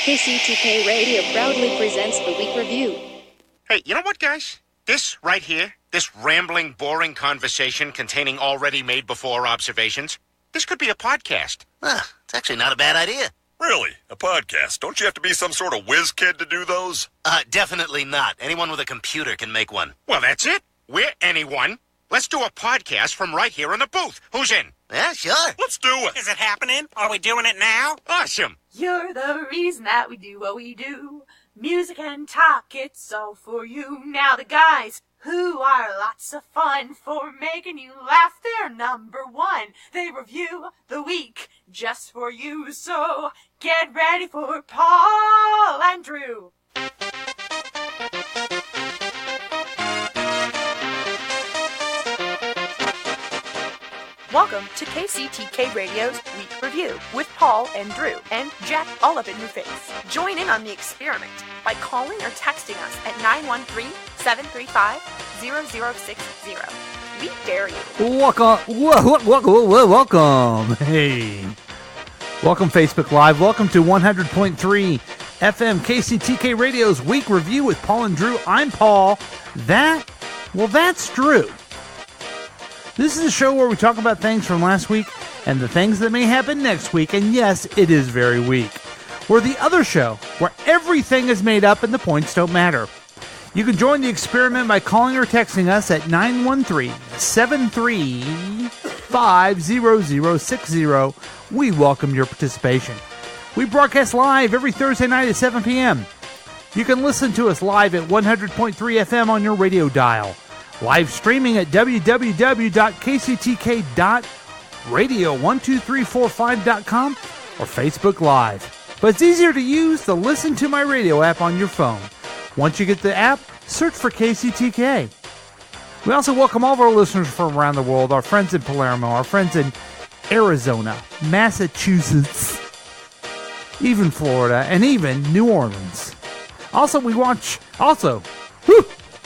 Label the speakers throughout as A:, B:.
A: KCTK Radio proudly presents the Week Review.
B: Hey, you know what, guys? This right here, this rambling, boring conversation containing already made before observations, this could be a podcast.
C: It's actually not a bad idea.
D: Really? A podcast? Don't you have to be some sort of whiz kid to do those?
C: Definitely not. Anyone with a computer can make one.
B: Well, that's it. We're anyone. Let's do a podcast from right here in the booth. Who's in?
C: Yeah, sure.
D: Let's do it.
B: Is it happening? Are we doing it now? Awesome.
E: You're the reason that we do what we do. Music and talk, it's all for you. Now the guys who are lots of fun for making you laugh, they're number one. They review the week just for you. So get ready for Paul and Drew. Welcome to KCTK Radio's Week Review with Paul and Drew and Jack all up in your face. Join in on the experiment by calling or texting us at 913-735-0060. We dare you.
F: Welcome. Hey. Welcome, Facebook Live. Welcome to 100.3 FM KCTK Radio's Week Review with Paul and Drew. I'm Paul. That's Drew. This is a show where we talk about things from last week and the things that may happen next week. And yes, it is very weak. We're the other show where everything is made up and the points don't matter. You can join the experiment by calling or texting us at 913-735-0060. We welcome your participation. We broadcast live every Thursday night at 7 p.m. You can listen to us live at 100.3 FM on your radio dial. Live streaming at www.kctk.radio12345.com or Facebook Live. But it's easier to use the Listen to My Radio app on your phone. Once you get the app, search for KCTK. We also welcome all of our listeners from around the world, our friends in Palermo, our friends in Arizona, Massachusetts, even Florida, and even New Orleans.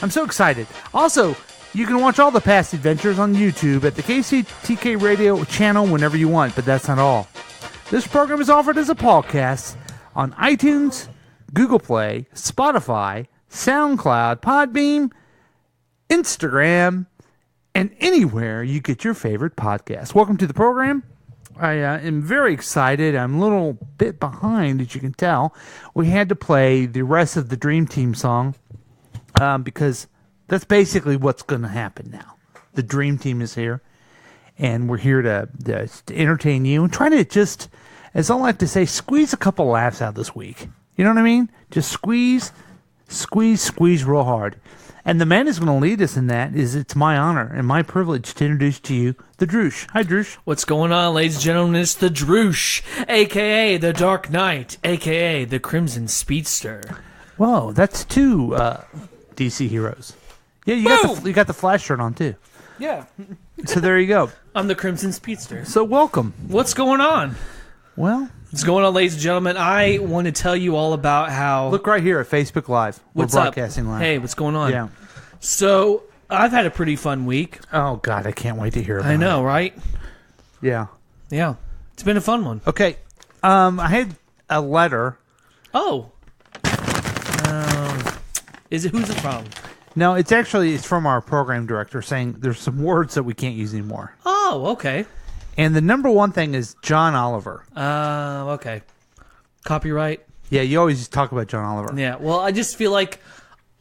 F: I'm so excited. Also, you can watch all the past adventures on YouTube at the KCTK Radio channel whenever you want, but that's not all. This program is offered as a podcast on iTunes, Google Play, Spotify, SoundCloud, Podbeam, Instagram, and anywhere you get your favorite podcast. Welcome to the program. I am very excited. I'm a little bit behind, as you can tell. We had to play the rest of the Dream Team song. Because that's basically what's going to happen now. The Dream Team is here, and we're here to entertain you and try to just, as I like to say, squeeze a couple laughs out this week. You know what I mean? Just squeeze real hard. And the man who's going to lead us in that it's my honor and my privilege to introduce to you the Droosh. Hi, Droosh.
G: What's going on, ladies and gentlemen? It's the Droosh, a.k.a. the Dark Knight, a.k.a. the Crimson Speedster.
F: Whoa, that's two DC heroes. Yeah, you got the Flash shirt on too.
G: Yeah.
F: So there you go.
G: I'm the Crimson Speedster.
F: So welcome.
G: What's going on?
F: Well,
G: what's going on, ladies and gentlemen? I want to tell you all about how...
F: Look right here at Facebook Live. We're broadcasting live.
G: Hey, what's going on?
F: Yeah.
G: So, I've had a pretty fun week.
F: Oh, God, I can't wait to hear about it.
G: I know, right?
F: Yeah.
G: Yeah. It's been a fun one.
F: Okay. I had a letter.
G: Oh. Who's it from?
F: No, it's from our program director saying there's some words that we can't use anymore.
G: Oh, okay.
F: And the number one thing is John Oliver.
G: Okay. Copyright?
F: Yeah, you always talk about John Oliver.
G: Yeah, well, I just feel like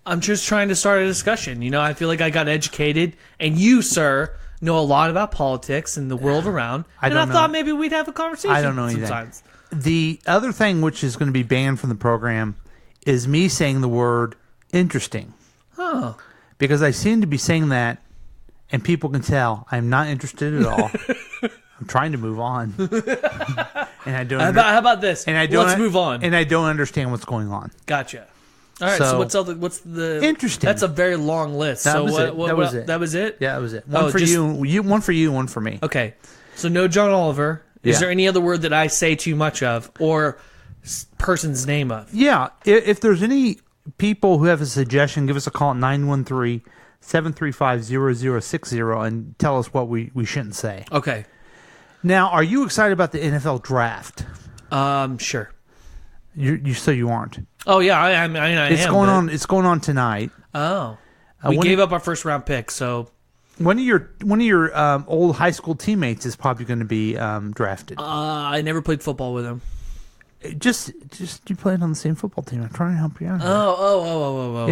G: I'm just trying to start a discussion. You know, I feel like I got educated, and you, sir, know a lot about politics and the world around. I thought maybe we'd have a conversation.
F: I don't know anything.
G: Sometimes.
F: The other thing which is going to be banned from the program is me saying the word interesting.
G: Oh.
F: Because I seem to be saying that, and people can tell I'm not interested at all. I'm trying to move on. And I don't.
G: How about this? And let's move on.
F: And I don't understand what's going on.
G: Gotcha. All right. So what's the
F: interesting?
G: That's a very long list.
F: That was it.
G: That was it.
F: Yeah, that was it. One for you. One for you. One for me.
G: Okay. So no John Oliver. Is there any other word that I say too much of, or person's name of?
F: Yeah. If there's any people who have a suggestion, give us a call at 913-735-0060 and tell us what we shouldn't say.
G: Okay.
F: Now, are you excited about the NFL draft?
G: Sure.
F: You aren't.
G: Oh yeah, I mean, I
F: It's
G: am.
F: going
G: but-
F: on. It's going on tonight.
G: Oh, we
F: when
G: gave
F: you-
G: up our first round pick, so
F: One of your old high school teammates is probably going to be drafted.
G: I never played football with him.
F: Just you played on the same football team. I'm trying to help you out. here.
G: Oh.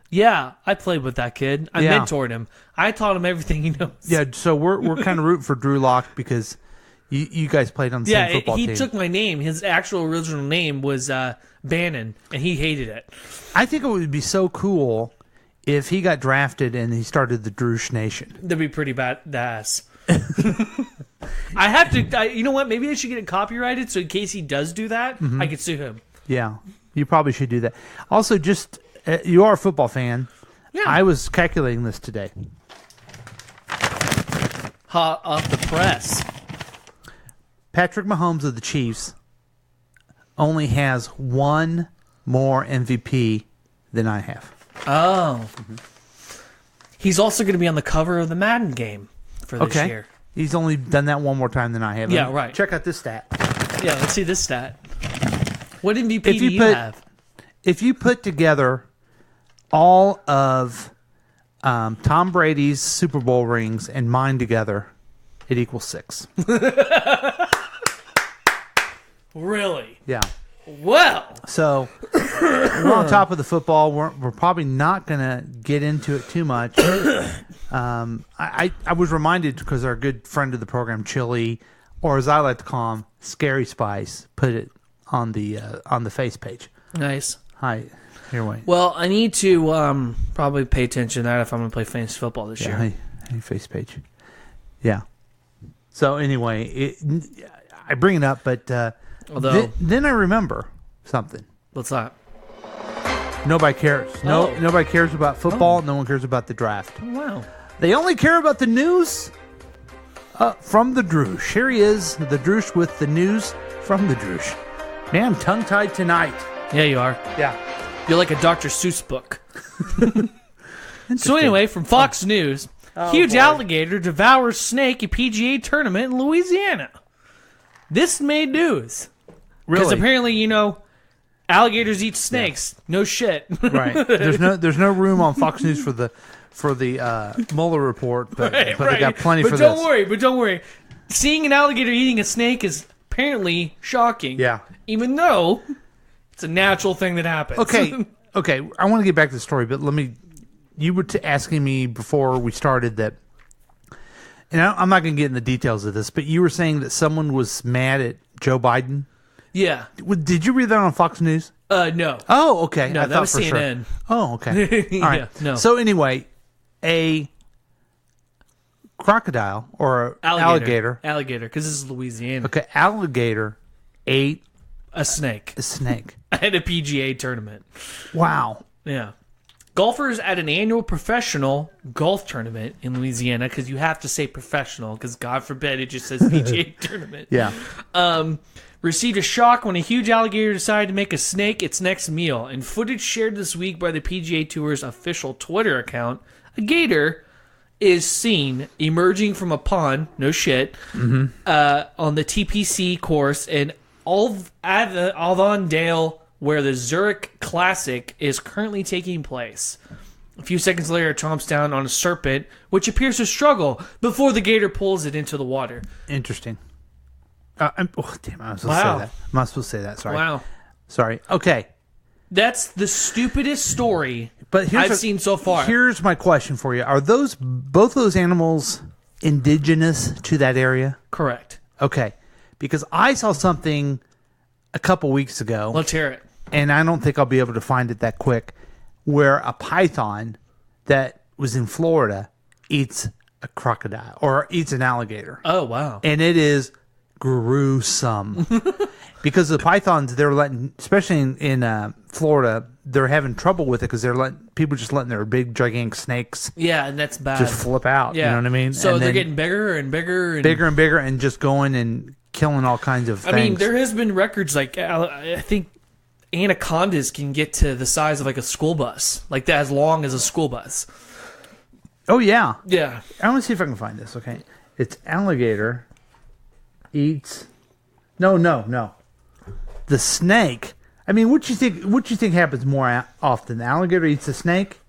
F: Yeah.
G: I played with that kid. I
F: Yeah.
G: mentored him. I taught him everything he knows.
F: Yeah, so we're kind of rooting for Drew Lock because you guys played on the same football
G: he
F: team.
G: took my name. His actual original name was Bannon, and he hated it.
F: I think it would be so cool if he got drafted and he started the Droosh Nation.
G: That'd be pretty badass. I have to. You know what? Maybe I should get it copyrighted, so in case he does do that, I could sue him.
F: Yeah, you probably should do that. Also, just you are a football fan.
G: Yeah.
F: I was calculating this today.
G: Hot off the press.
F: Patrick Mahomes of the Chiefs only has one more MVP than I have.
G: Oh. He's also going to be on the cover of the Madden game for this year.
F: He's only done that one more time than I have.
G: Yeah, right.
F: Check out this stat.
G: Yeah, let's see this stat. What MVP
F: If
G: do
F: you
G: you
F: put-
G: have?
F: If you put together all of Tom Brady's Super Bowl rings and mine together, it equals 6.
G: Really?
F: Yeah.
G: Well.
F: So we're on top of the football. We're probably not going to get into it too much. I was reminded because our good friend of the program, Chili, or as I like to call him, Scary Spice, put it on the face page.
G: Nice.
F: Hi, here, wait.
G: Well, I need to probably pay attention to that if I'm going to play fantasy football this year.
F: Hey, face page. Yeah. So anyway, I bring it up, but
G: Although,
F: then I remember something.
G: what's that?
F: Nobody cares.
G: Oh.
F: Nobody cares about football. No one cares about the draft.
G: Wow.
F: They only care about the news from the Droosh. Here he is, the Droosh with the news from the Droosh. Man, I'm tongue-tied tonight.
G: Yeah, you are.
F: Yeah.
G: You're like a Dr. Seuss book. So anyway, from Fox News, huge alligator devours snake at PGA tournament in Louisiana. This made news. Because
F: Really?
G: apparently, alligators eat snakes. No shit.
F: Right. There's no room on Fox News for the Mueller report, but they got plenty
G: but
F: for
G: don't
F: this.
G: worry. But don't worry. Seeing an alligator eating a snake is apparently shocking.
F: Yeah.
G: Even though it's a natural thing that happens.
F: Okay. I want to get back to the story, but you were asking me before we started that, and I'm not going to get in the details of this, but you were saying that someone was mad at Joe Biden.
G: Yeah.
F: Did you read that on Fox News?
G: No.
F: Oh, okay.
G: No,
F: I
G: that
F: thought
G: was
F: for sure.
G: CNN.
F: Oh, okay. All right.
G: Yeah, no.
F: So anyway, a crocodile or alligator.
G: Alligator, because this is Louisiana.
F: Okay, alligator ate
G: A snake
F: a snake.
G: at a PGA tournament.
F: Wow.
G: Yeah. Golfers at an annual professional golf tournament in Louisiana, because you have to say professional, because God forbid it just says PGA tournament.
F: Yeah.
G: Received a shock when a huge alligator decided to make a snake its next meal. In footage shared this week by the PGA Tour's official Twitter account, a gator is seen emerging from a pond, no shit, on the TPC course in Avondale, where the Zurich Classic is currently taking place. A few seconds later, it chomps down on a serpent, which appears to struggle before the gator pulls it into the water.
F: Interesting. Damn, I was supposed to say
G: Wow.
F: that. I'm not supposed to say that. Sorry.
G: Wow.
F: Sorry. Okay.
G: That's the stupidest story
F: But
G: I've seen so far.
F: Here's my question for you. Are both those animals indigenous to that area?
G: Correct.
F: Okay. Because I saw something a couple weeks ago,
G: Let's hear it.
F: and I don't think I'll be able to find it that quick, where a python that was in Florida eats a crocodile or eats an alligator.
G: Oh, wow.
F: And it is gruesome. Because the pythons, they're letting, especially in Florida, they're having trouble with it because people just letting their big gigantic snakes
G: Yeah, and that's bad.
F: just flip out.
G: Yeah.
F: You know what I mean?
G: So
F: And
G: they're
F: then
G: getting bigger and bigger. And
F: bigger and bigger and just going and killing all kinds of things.
G: I mean, there has been records like, I think anacondas can get to the size of like a school bus. Like that, as long as a school bus.
F: Oh, yeah.
G: Yeah.
F: I want to see if I can find this, okay? It's alligator eats... No. The snake... I mean, what you think happens more often? The alligator eats the snake,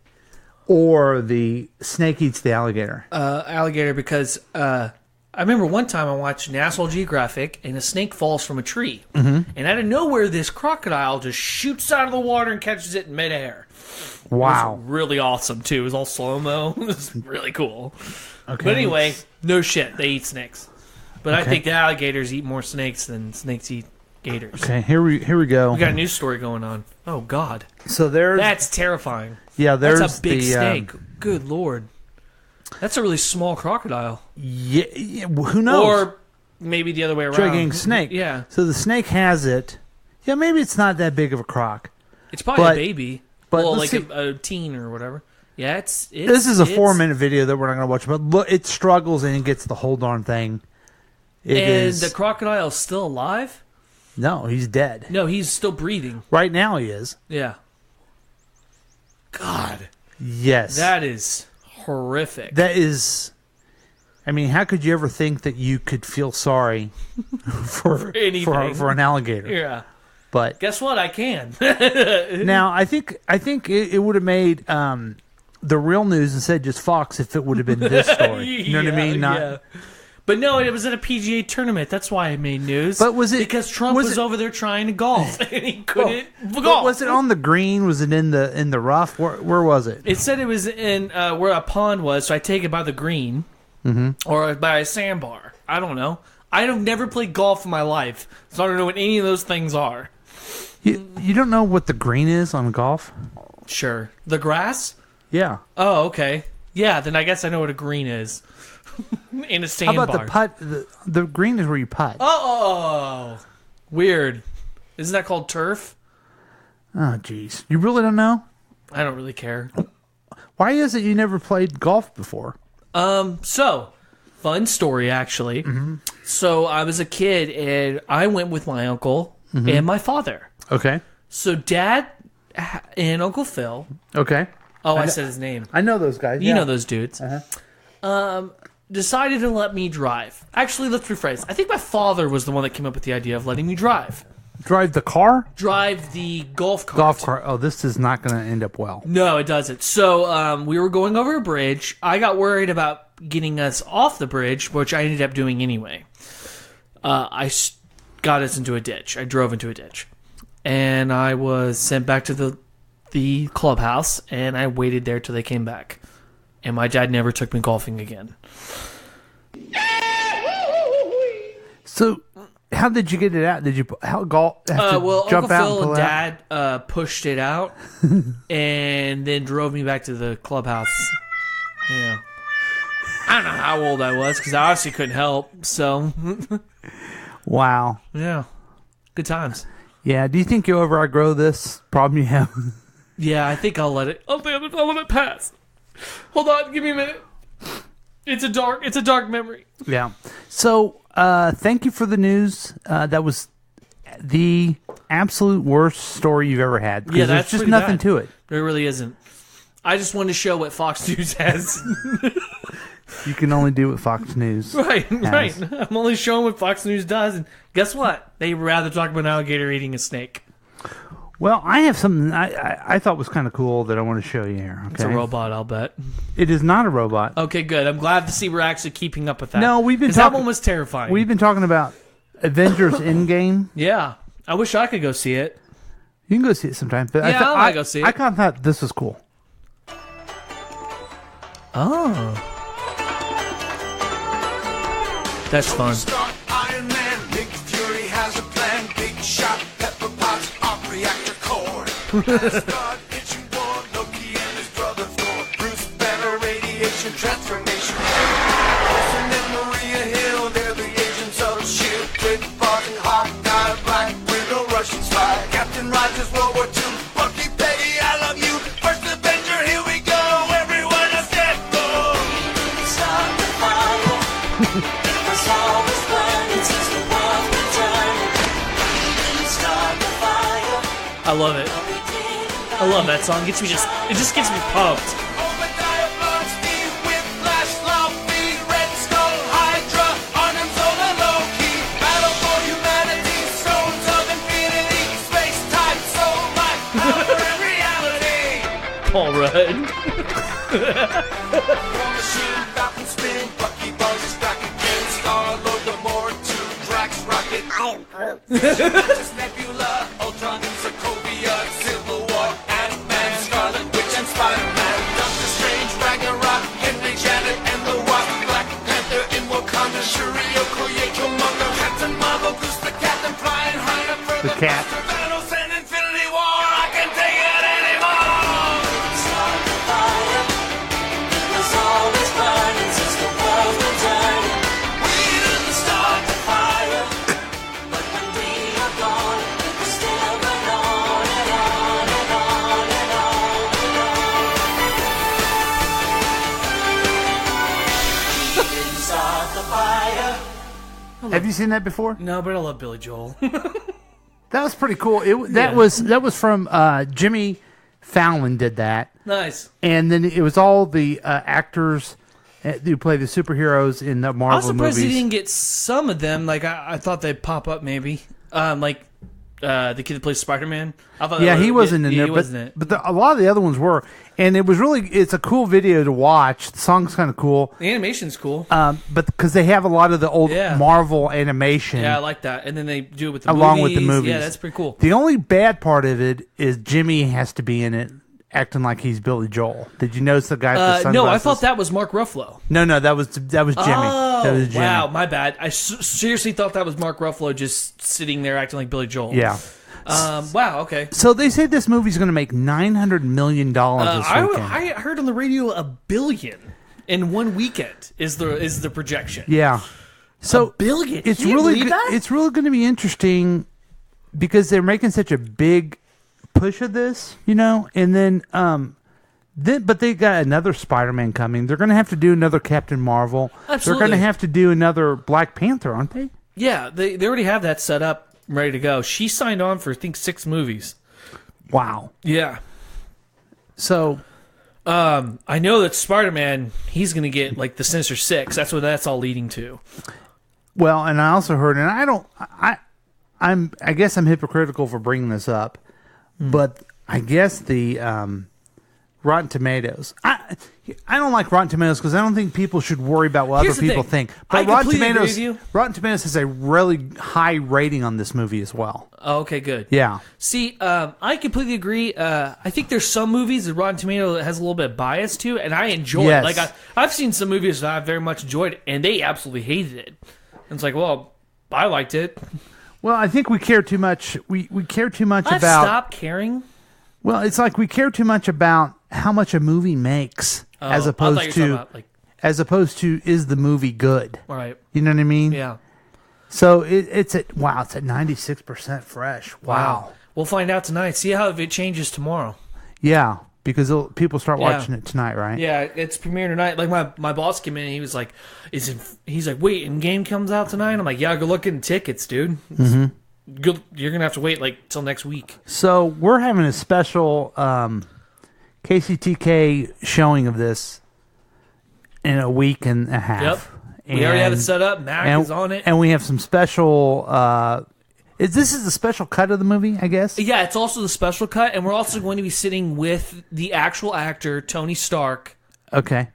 F: or the snake eats the alligator?
G: Alligator, because I remember one time I watched National Geographic and a snake falls from a tree. Mm-hmm. And out of nowhere, this crocodile just shoots out of the water and catches it in midair.
F: Wow.
G: It was really awesome, too. It was all slow-mo. It was really cool.
F: Okay.
G: But anyway, no shit. They eat snakes. But I think the alligators eat more snakes than snakes eat gators.
F: Okay, here we go.
G: We got a news story going on. Oh, God.
F: So
G: That's terrifying.
F: Yeah, there's
G: That's a big
F: the,
G: snake. Good Lord. That's a really small crocodile.
F: Yeah, who knows?
G: Or maybe the other way around.
F: Gigantic snake.
G: Yeah.
F: So the snake has it. Yeah, maybe it's not that big of a croc.
G: It's probably a baby.
F: But
G: well,
F: like
G: a teen or whatever. Yeah, it's
F: this is a 4-minute video that we're not going to watch, but look, it struggles and it gets the whole darn thing.
G: The crocodile's still alive?
F: No, he's dead.
G: No, he's still breathing.
F: Right now he is.
G: Yeah. God.
F: Yes.
G: That is horrific.
F: That is... I mean, how could you ever think that you could feel sorry for an alligator?
G: Yeah.
F: But
G: guess what? I can.
F: Now, I think it would have made the real news instead just Fox if it would have been this story. You know what I mean?
G: Yeah. But no, it was at a PGA tournament. That's why it made news.
F: But was it
G: because Trump was over there trying to golf and he couldn't golf?
F: Was it on the green? Was it in the rough? Where was it?
G: It said it was in where a pond was. So I take it by the green or by a sandbar. I don't know. I have never played golf in my life, so I don't know what any of those things are.
F: You don't know what the green is on golf?
G: Sure. The grass?
F: Yeah.
G: Oh, okay. Yeah, then I guess I know what a green is. In a sandbar.
F: How about the putt? The green is where you putt.
G: Oh, weird. Isn't that called turf?
F: Oh, jeez. You really don't know?
G: I don't really care.
F: Why is it you never played golf before?
G: So, fun story, actually. Mm-hmm. So, I was a kid, and I went with my uncle and my father.
F: Okay.
G: So, Dad and Uncle Phil.
F: Okay.
G: Oh, I said his name.
F: I know those guys.
G: You know those dudes.
F: Uh-huh.
G: Decided to let me drive. Actually, let's rephrase. I think my father was the one that came up with the idea of letting me drive.
F: Drive the car?
G: Drive the golf cart.
F: Golf cart. Oh, this is not going to end up well.
G: No, it doesn't. So we were going over a bridge. I got worried about getting us off the bridge, which I ended up doing anyway. I got us into a ditch. I drove into a ditch. And I was sent back to the clubhouse, and I waited there till they came back. And my dad never took me golfing again.
F: So, how did you get it out? Did you jump
G: Uncle
F: out
G: Phil and
F: Dad
G: pushed it out and then drove me back to the clubhouse. Yeah. I don't know how old I was because I obviously couldn't help. So,
F: wow.
G: Yeah. Good times.
F: Yeah. Do you think you'll ever outgrow this problem you have?
G: Yeah, I think I'll let it pass. Hold on, give me a minute. It's a dark memory.
F: Yeah. So, thank you for the news. That was the absolute worst story you've ever had.
G: Yeah,
F: there's just nothing to it.
G: There really isn't. I just wanted to show what Fox News has.
F: You can only do what Fox News
G: Right.
F: has.
G: I'm only showing what Fox News does, and guess what? They'd rather talk about an alligator eating a snake.
F: Well, I have something I thought was kind of cool that I want to show you here. Okay?
G: It's a robot, I'll bet.
F: It is not a robot.
G: Okay, good. I'm glad to see we're actually keeping up with that.
F: No, we've been
G: talking. That one was terrifying.
F: We've been talking about Avengers Endgame.
G: Yeah, I wish I could go see it.
F: You can go see it sometime. But
G: yeah, I want to go see it.
F: I kind of thought this was cool.
G: Oh, that's fun.
H: Iron Man, Nick Fury has a plan. Big shot, pepper pots, arc reactor core. Asgard, Ancient War, Loki and his brother Thor. Bruce Banner, radiation transformation. Wilson and Maria Hill, they're the agents of S.H.I.E.L.D. Quick, Barton, Hawkeye, Black Widow, Russian spy. Captain Rogers, World War II. Bucky, Peggy, I love you. First Avenger, here we go. Everyone has death go. Start the fire. That's all this planets is the one returning. Start the fire.
G: I love it. I love that song. It just gets me pumped.
H: Obadiah Blum, Steve Whiplash, Luffy, Red Skull, Hydra, Arnim Zola, Loki. Battle for humanity, stones of infinity, space time,
G: Paul Rudd.
H: War machine, Falcon spin, Bucky Barnes is back again. Star-Lord, Gamora, 2, Drax, Rocket. I am Groot. Just Nebula, Ultron, Sokovia, Civil War, Ant-Man, Scarlet Witch, and Spider-Man. Doctor Strange, Ragnarok, Henry Janet, and the Wasp. Black Panther in Wakanda, Shuri, Okoye, Killmonger, Captain Marvel, Goose the Captain, flying high up for
F: The cat.
H: Thanos and Infinity War. I can take it anymore. Start the fire. It was always burning since the world's been turning. We didn't start the fire, but when we are gone, it will still burn on and on and on and on and on. We didn't start the fire.
F: Have you seen that before?
G: No, but I love Billy Joel.
F: That was pretty cool. That was from Jimmy Fallon did that,
G: Nice.
F: and then it was all the actors who play the superheroes in the
G: I was
F: Marvel
G: surprised
F: movies.
G: he didn't get some of them. Like I thought they'd pop up maybe. Like the kid that plays Spider-Man. I thought
F: Yeah, he wasn't in
G: he
F: there,
G: wasn't
F: but a lot of the other ones were, and it's a cool video to watch. The song's kind of cool,
G: The animation's cool.
F: but because they have a lot of the old
G: Yeah.
F: Marvel animation.
G: Yeah, I like that. And then they do it with the
F: Along
G: movies.
F: with the movies.
G: Yeah, that's pretty cool.
F: The only bad part of it is Jimmy has to be in it, acting like he's Billy Joel. Did you notice the guy with the sunglasses?
G: No, I thought that was Mark Ruffalo.
F: No, that was Jimmy.
G: Oh,
F: That was Jimmy.
G: wow, my bad. I seriously thought that was Mark Ruffalo just sitting there acting like Billy Joel.
F: Yeah.
G: Wow, okay.
F: So they say this movie's going to make $900 million this weekend.
G: I heard on the radio $1 billion in one weekend is the projection.
F: Yeah. So
G: $1 billion.
F: It's
G: Can you
F: really
G: believe that?
F: it's really going to be interesting because they're making such a big push of this, and then but they got another Spider-Man coming. They're going to have to do another Captain Marvel.
G: Absolutely.
F: They're going to have to do another Black Panther, aren't they?
G: Yeah, they already have that set up, ready to go. She signed on for I think 6 movies.
F: Wow.
G: Yeah.
F: So
G: I know that Spider-Man, he's going to get like the Sinister Six. That's what that's all leading to.
F: well, and I also heard, and I guess I'm hypocritical for bringing this up, but I guess the Rotten Tomatoes. I don't like Rotten Tomatoes because I don't think people should worry about what
G: Here's
F: other
G: the
F: people
G: thing.
F: think.
G: I
F: But
G: completely agree with you.
F: Rotten Tomatoes has a really high rating on this movie as well.
G: Oh, okay, good.
F: Yeah.
G: See, I completely agree. I think there's some movies that Rotten Tomato has a little bit of bias to, and I enjoy
F: Yes.
G: it. Like I've seen some movies that I very much enjoyed, and they absolutely hated it. And it's like, well, I liked it.
F: Well, I think we care too much. We care too much
G: I've
F: about.
G: stopped caring.
F: Well, it's like we care too much about how much a movie makes as
G: I thought you were
F: opposed
G: talking
F: to
G: about, like,
F: as opposed to is the movie good?
G: all right.
F: You know what I mean?
G: Yeah.
F: So it's at 96% fresh. Wow.
G: We'll find out tonight. See how if it changes tomorrow.
F: Yeah, because people start
G: Yeah.
F: watching it tonight, right?
G: Yeah, it's premiering tonight. Like my boss came in and he was like, he's like, wait, and game comes out tonight? I'm like, yeah, go look at tickets, dude. You're gonna have to wait like till next week.
F: So we're having a special KCTK showing of this in a week and a half.
G: Yep. We already have it set up. Mac is on it.
F: And we have some special... This is the special cut of the movie, I guess?
G: Yeah, it's also the special cut, and we're also going to be sitting with the actual actor, Tony Stark,
F: Okay.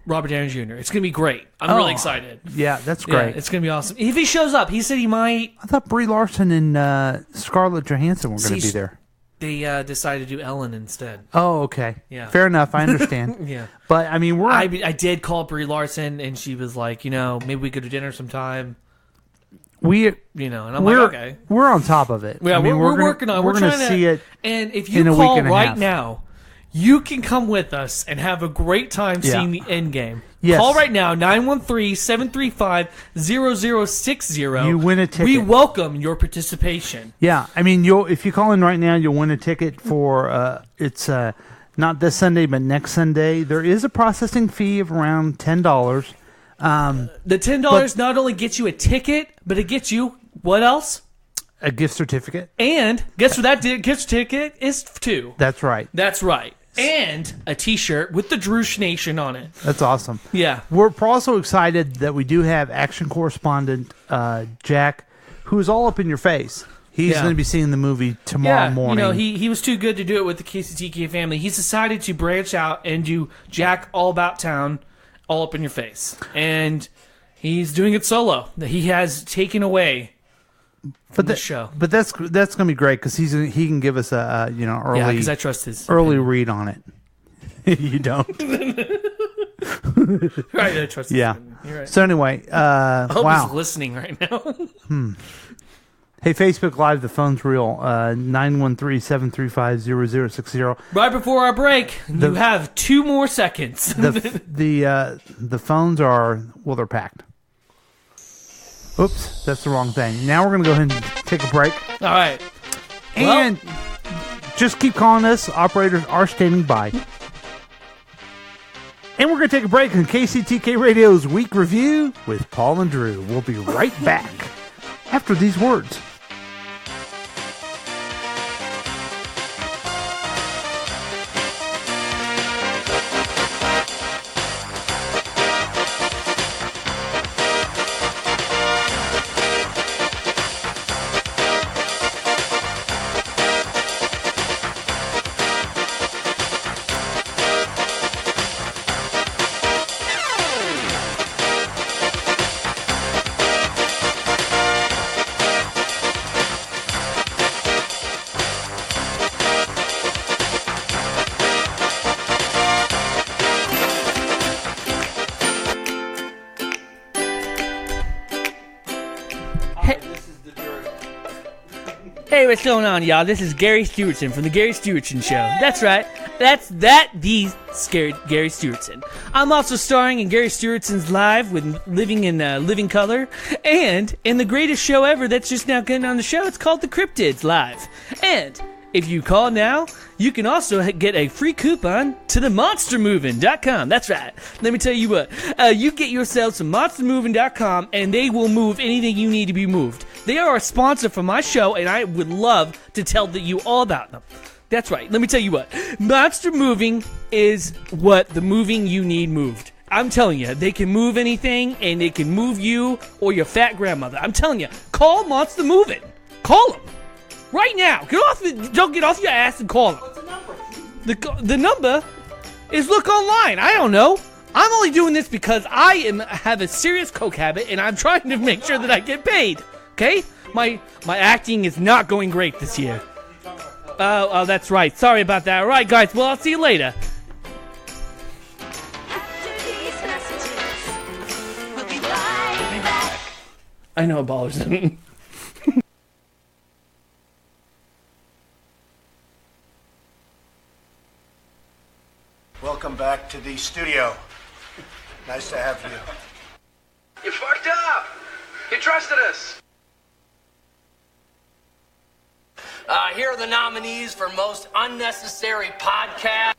G: Robert Downey Jr. It's going to be great. I'm really excited.
F: Yeah, that's
G: Yeah,
F: great.
G: it's going to be awesome. If he shows up, he said he might.
F: I thought Brie Larson and Scarlett Johansson were going to
G: See,
F: be there.
G: They decided to do Ellen instead.
F: Oh, okay.
G: Yeah.
F: Fair enough. I understand.
G: Yeah.
F: But, I mean,
G: I did call Brie Larson, and she was like, maybe we could do dinner sometime.
F: And
G: I'm like, okay.
F: We're on top of it.
G: Yeah,
F: I mean,
G: we're
F: gonna-
G: working on it.
F: We're
G: We're
F: going to
G: trying
F: see it.
G: And if you
F: in a week
G: call
F: and a
G: right
F: half.
G: now, you can come with us and have a great time
F: Yeah.
G: seeing the end game.
F: Yes.
G: Call right now, 913-735-0060.
F: You win a ticket.
G: We welcome your participation.
F: Yeah, I mean, if you call in right now, you'll win a ticket for it's not this Sunday, but next Sunday. There is a processing fee of around $10.
G: The $10 not only gets you a ticket, but it gets you what else?
F: A gift certificate.
G: And guess what that gift certificate is to?
F: That's right.
G: That's right. And a T-shirt with the Droosh Nation on it.
F: That's awesome.
G: Yeah.
F: We're also excited that we do have action correspondent Jack, who is all up in your face. He's going to be seeing the movie tomorrow morning.
G: You know, he was too good to do it with the KCTK family. He's decided to branch out and do Jack All About Town all up in your face. And he's doing it solo. He has taken away from the show.
F: But that's going to be great because he can give us a early.
G: Yeah, because I trust his
F: early read on it. You don't.
G: Right, I trust his opinion. You're right.
F: So anyway,
G: I hope
F: wow.
G: he's listening right now.
F: Hey, Facebook Live, the phone's real. 913-735-0060.
G: Right before our break, you have 2 more seconds.
F: The phones are, well, they're packed. Oops, that's the wrong thing. Now we're going to go ahead and take a break.
G: All right.
F: And just keep calling us. Operators are standing by. And we're going to take a break on KCTK Radio's Week Review with Paul and Drew. We'll be right back after these words.
G: Hey, what's going on, y'all? This is Gary Stewartson from The Gary Stewartson Show. That's right. That's the Gary Stewartson. I'm also starring in Gary Stewartson's Live with Living in Living Color, and in the greatest show ever that's just now getting on the show. It's called The Cryptids Live. And if you call now, you can also get a free coupon to the monstermoving.com. That's right. Let me tell you what. You get yourself some monstermoving.com, and they will move anything you need to be moved. They are a sponsor for my show, and I would love to tell you all about them. That's right. Let me tell you what. Monster Moving is what the moving you need moved. I'm telling you, they can move anything, and they can move you or your fat grandmother. I'm telling you, call Monster Moving. Call them. Right now. Don't get off your ass and call them. What's the number? The number is look online. I don't know. I'm only doing this because I have a serious coke habit, and I'm trying to make sure that I get paid. Okay? My acting is not going great this year. Oh, that's right. Sorry about that. All right, guys. Well, I'll see you later. I know ballers.
I: Welcome back to the studio. Nice to have you.
J: You fucked up. You trusted us. Here are the nominees for most unnecessary podcast.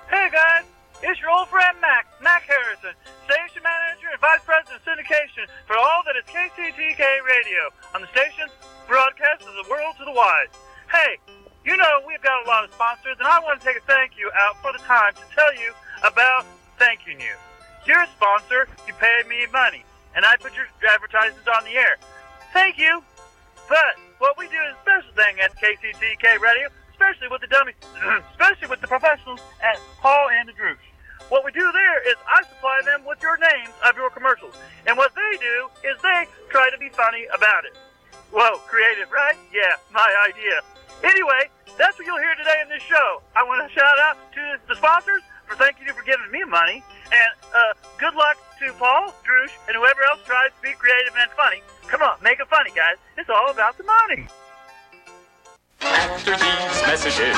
K: Hey guys, it's your old friend Mac Harrison, station manager and vice president of syndication for all that is KCTK Radio on the station broadcast of the world to the wide. Hey, you know we've got a lot of sponsors, and I want to take a thank you out for the time to tell you about thanking you. You're a sponsor, you paid me money, and I put your advertisements on the air. Thank you. But what we do is a special thing at KCTK Radio, especially with the dummies, especially with the professionals at Paul and the Droosh. What we do there is I supply them with your names of your commercials. And what they do is they try to be funny about it. Whoa, creative, right? Yeah, my idea. Anyway, that's what you'll hear today in this show. I want to shout out to the sponsors for thanking you for giving me money. And good luck to Paul, Droosh, and whoever else tries to be creative and funny. Come on, make it funny, guys. It's all about the money.
L: After these messages,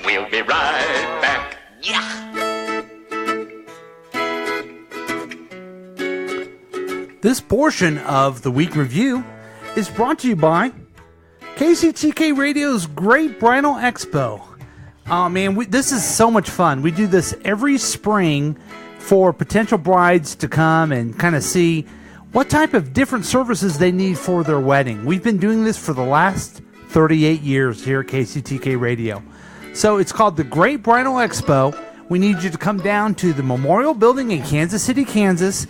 L: we'll be right back. Yeah.
F: This portion of the Week Review is brought to you by KCTK Radio's Great Bridal Expo. Oh man, this is so much fun. We do this every spring for potential brides to come and kind of see what type of different services they need for their wedding. We've been doing this for the last 38 years here at KCTK Radio. So it's called the Great Bridal Expo. We need you to come down to the Memorial Building in Kansas City, Kansas,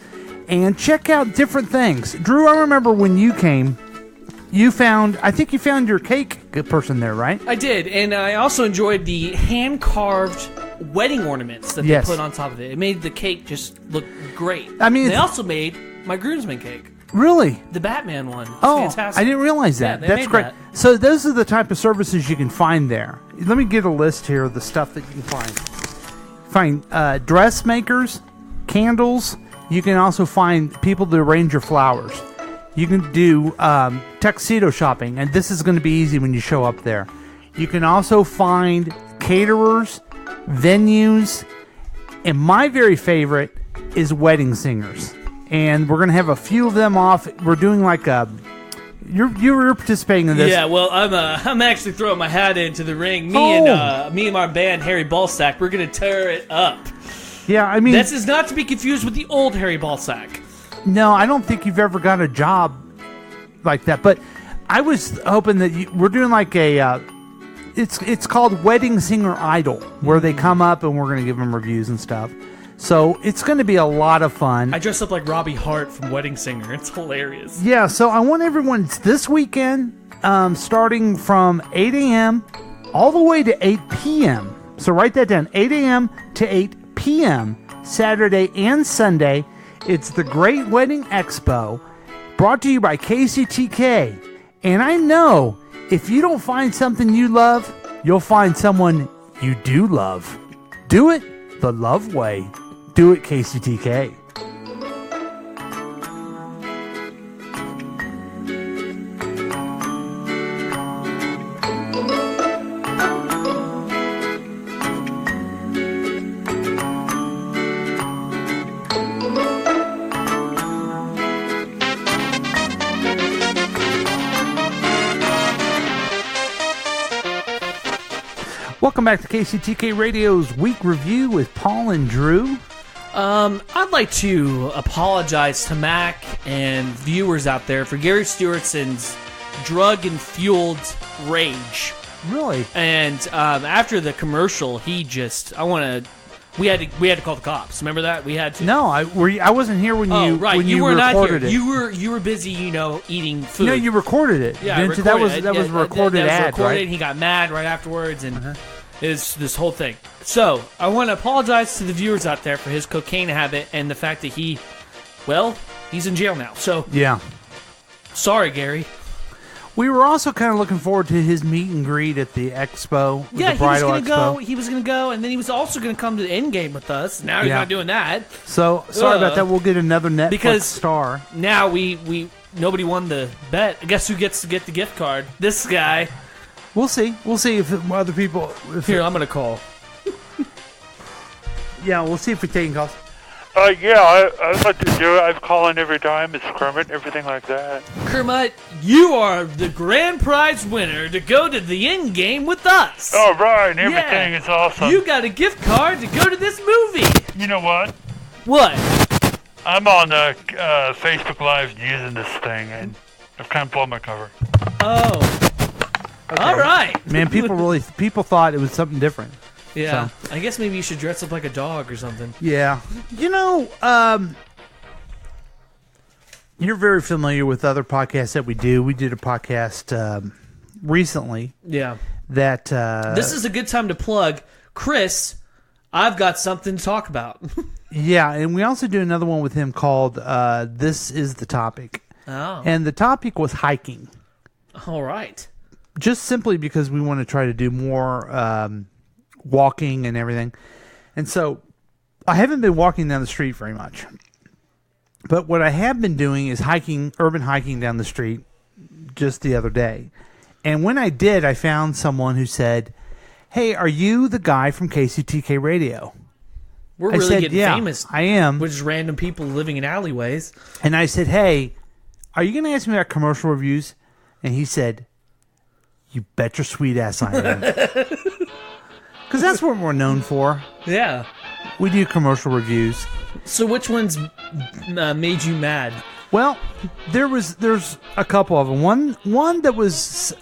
F: and check out different things. Drew, I remember when you came, I think you found your cake person there, right?
G: I did, and I also enjoyed the hand-carved wedding ornaments that
F: Yes.
G: they put on top of it. It made the cake just look great.
F: I mean,
G: they
F: it's-
G: also made my groomsman cake.
F: Really?
G: The Batman one. It's
F: Oh,
G: fantastic.
F: I didn't realize that.
G: Yeah, they
F: That's
G: made
F: great.
G: that.
F: So those are the type of services you can find there. Let me get a list here of the stuff that you can find. Find dressmakers, candles. You can also find people to arrange your flowers. You can do tuxedo shopping, and this is going to be easy when you show up there. You can also find caterers, venues, and my very favorite is wedding singers. And we're going to have a few of them off. We're doing like a... You're participating in this.
G: Yeah, well, I'm actually throwing my hat into the ring. Me and my band Harry Ballsack, we're gonna tear it up.
F: Yeah, I mean,
G: this is not to be confused with the old Harry Ballsack.
F: No, I don't think you've ever got a job like that. But I was hoping that we're doing like a. It's called Wedding Singer Idol, where they come up and we're gonna give them reviews and stuff. So it's going to be a lot of fun.
G: I dress up like Robbie Hart from Wedding Singer. It's hilarious.
F: Yeah, so I want everyone this weekend, starting from 8 a.m. all the way to 8 p.m. So write that down, 8 a.m. to 8 p.m. Saturday and Sunday. It's the Great Wedding Expo, brought to you by KCTK. And I know if you don't find something you love, you'll find someone you do love. Do it the love way. Do it, KCTK. Welcome back to KCTK Radio's Week Review with Paul and Drew.
G: I'd like to apologize to Mac and viewers out there for Gary Stewartson's drug-fueled rage.
F: Really?
G: And after the commercial, we had to call the cops. Remember that? We had to.
F: No, I wasn't here when you
G: right.
F: when
G: you were not here.
F: recorded it.
G: You were busy, eating food.
F: No, you recorded it.
G: Yeah,
F: didn't you? That was a recorded ad,
G: recorded,
F: right?
G: And he got mad right afterwards, and it's this whole thing. So I want to apologize to the viewers out there for his cocaine habit and the fact that he's in jail now. So
F: yeah,
G: sorry, Gary.
F: We were also kind of looking forward to his meet and greet at the expo.
G: Yeah,
F: the Bridal Expo.
G: He was gonna go, and then he was also gonna come to the end game with us. Now he's not doing that.
F: So sorry about that. We'll get another Netflix star.
G: Now we nobody won the bet. I guess who gets to get the gift card? This guy.
F: We'll see. We'll see if other people.
G: Here, I'm gonna call.
F: Yeah, we'll see if we're taking calls.
K: I'd like to do it. I've called in every time. It's Kermit and everything like that.
G: Kermit, you are the grand prize winner to go to the end game with us.
K: All right, and everything is awesome.
G: You got a gift card to go to this movie.
K: You know what?
G: What?
K: I'm on Facebook Live using this thing, and I've kind of blown my cover.
G: Oh. Okay. All right.
F: Man, people thought it was something different.
G: Yeah.
F: So.
G: I guess maybe you should dress up like a dog or something.
F: Yeah. You're very familiar with other podcasts that we do. We did a podcast recently.
G: Yeah.
F: That
G: this is a good time to plug. Chris, I've got something to talk about.
F: Yeah, and we also do another one with him called This Is the Topic.
G: Oh.
F: And the topic was hiking.
G: All right.
F: Just simply because we want to try to do more walking and everything. And so I haven't been walking down the street very much. But what I have been doing is urban hiking down the street just the other day. And when I did, I found someone who said, "Hey, are you the guy from KCTK Radio?"
G: We're really getting famous.
F: I am.
G: We're just random people living in alleyways.
F: And I said, "Hey, are you going to ask me about commercial reviews?" And he said, "You bet your sweet ass I am." Because that's what we're known for.
G: Yeah.
F: We do commercial reviews.
G: So which ones made you mad?
F: Well, there's a couple of them. One that was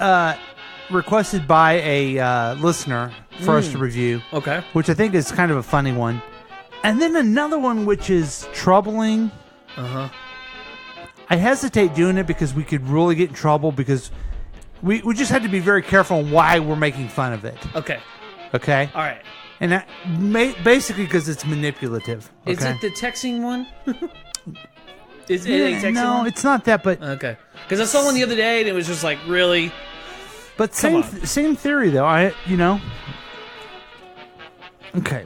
F: requested by a listener for us to review.
G: Okay.
F: Which I think is kind of a funny one. And then another one which is troubling.
G: Uh-huh.
F: I hesitate doing it because we could really get in trouble because we just had to be very careful on why we're making fun of it.
G: Okay.
F: Okay?
G: All right.
F: And that, basically because it's manipulative. Okay?
G: Is it the texting one? Is it a texting
F: no,
G: one?
F: it's not that, but...
G: Okay. Because I saw one the other day, and it was just like, really?
F: But same theory, though. Okay.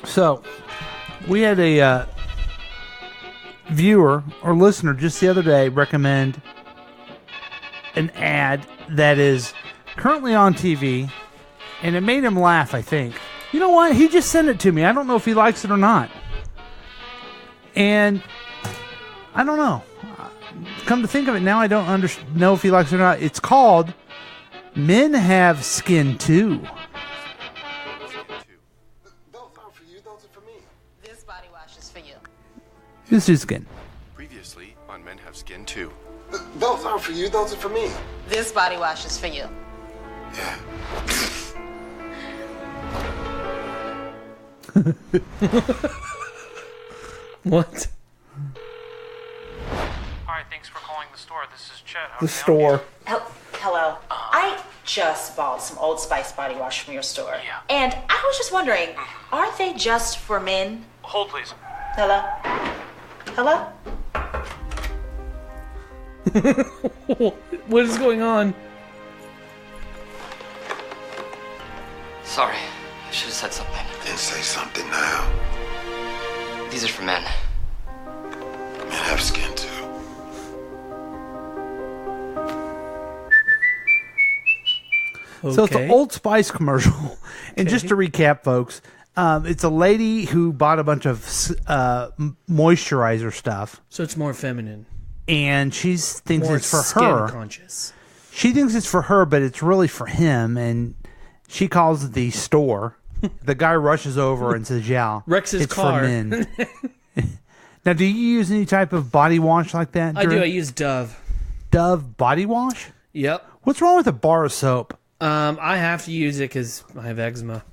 F: So, we had a viewer or listener just the other day recommend an ad that is currently on TV, and it made him laugh, I think. You know what? He just sent it to me. I don't know if he likes it or not. And I don't know. Come to think of it, now I don't know if he likes it or not. It's called Men Have Skin Too.
M: This body wash is for you.
F: This is skin.
N: Previously on Men Have Skin Too.
M: Those aren't for you, those are for me. This body wash is for you.
G: What?
O: Hi, thanks for calling the store. This is Chet. How
F: The
O: can I help you?
F: store.
P: Hello. I just bought some Old Spice body wash from your store. Yeah. And I was just wondering, aren't they just for men?
O: Hold, please.
P: Hello? Hello?
G: What is going on?
Q: Sorry, I should have said something.
N: Then say something now.
Q: These are for men.
N: Men have skin too.
F: So it's an Old Spice commercial. And just to recap, folks, it's a lady who bought a bunch of moisturizer stuff.
G: So it's more feminine.
F: And she thinks
G: More
F: it's for
G: skin
F: her.
G: conscious.
F: She thinks it's for her, but it's really for him. And she calls it the store. The guy rushes over and says, yeah,
G: Wrecks his
F: it's
G: car.
F: for men. Now, do you use any type of body wash like that,
G: I
F: Drew?
G: do. I use Dove.
F: Dove body wash?
G: Yep.
F: What's wrong with a bar of soap?
G: I have to use it because I have eczema.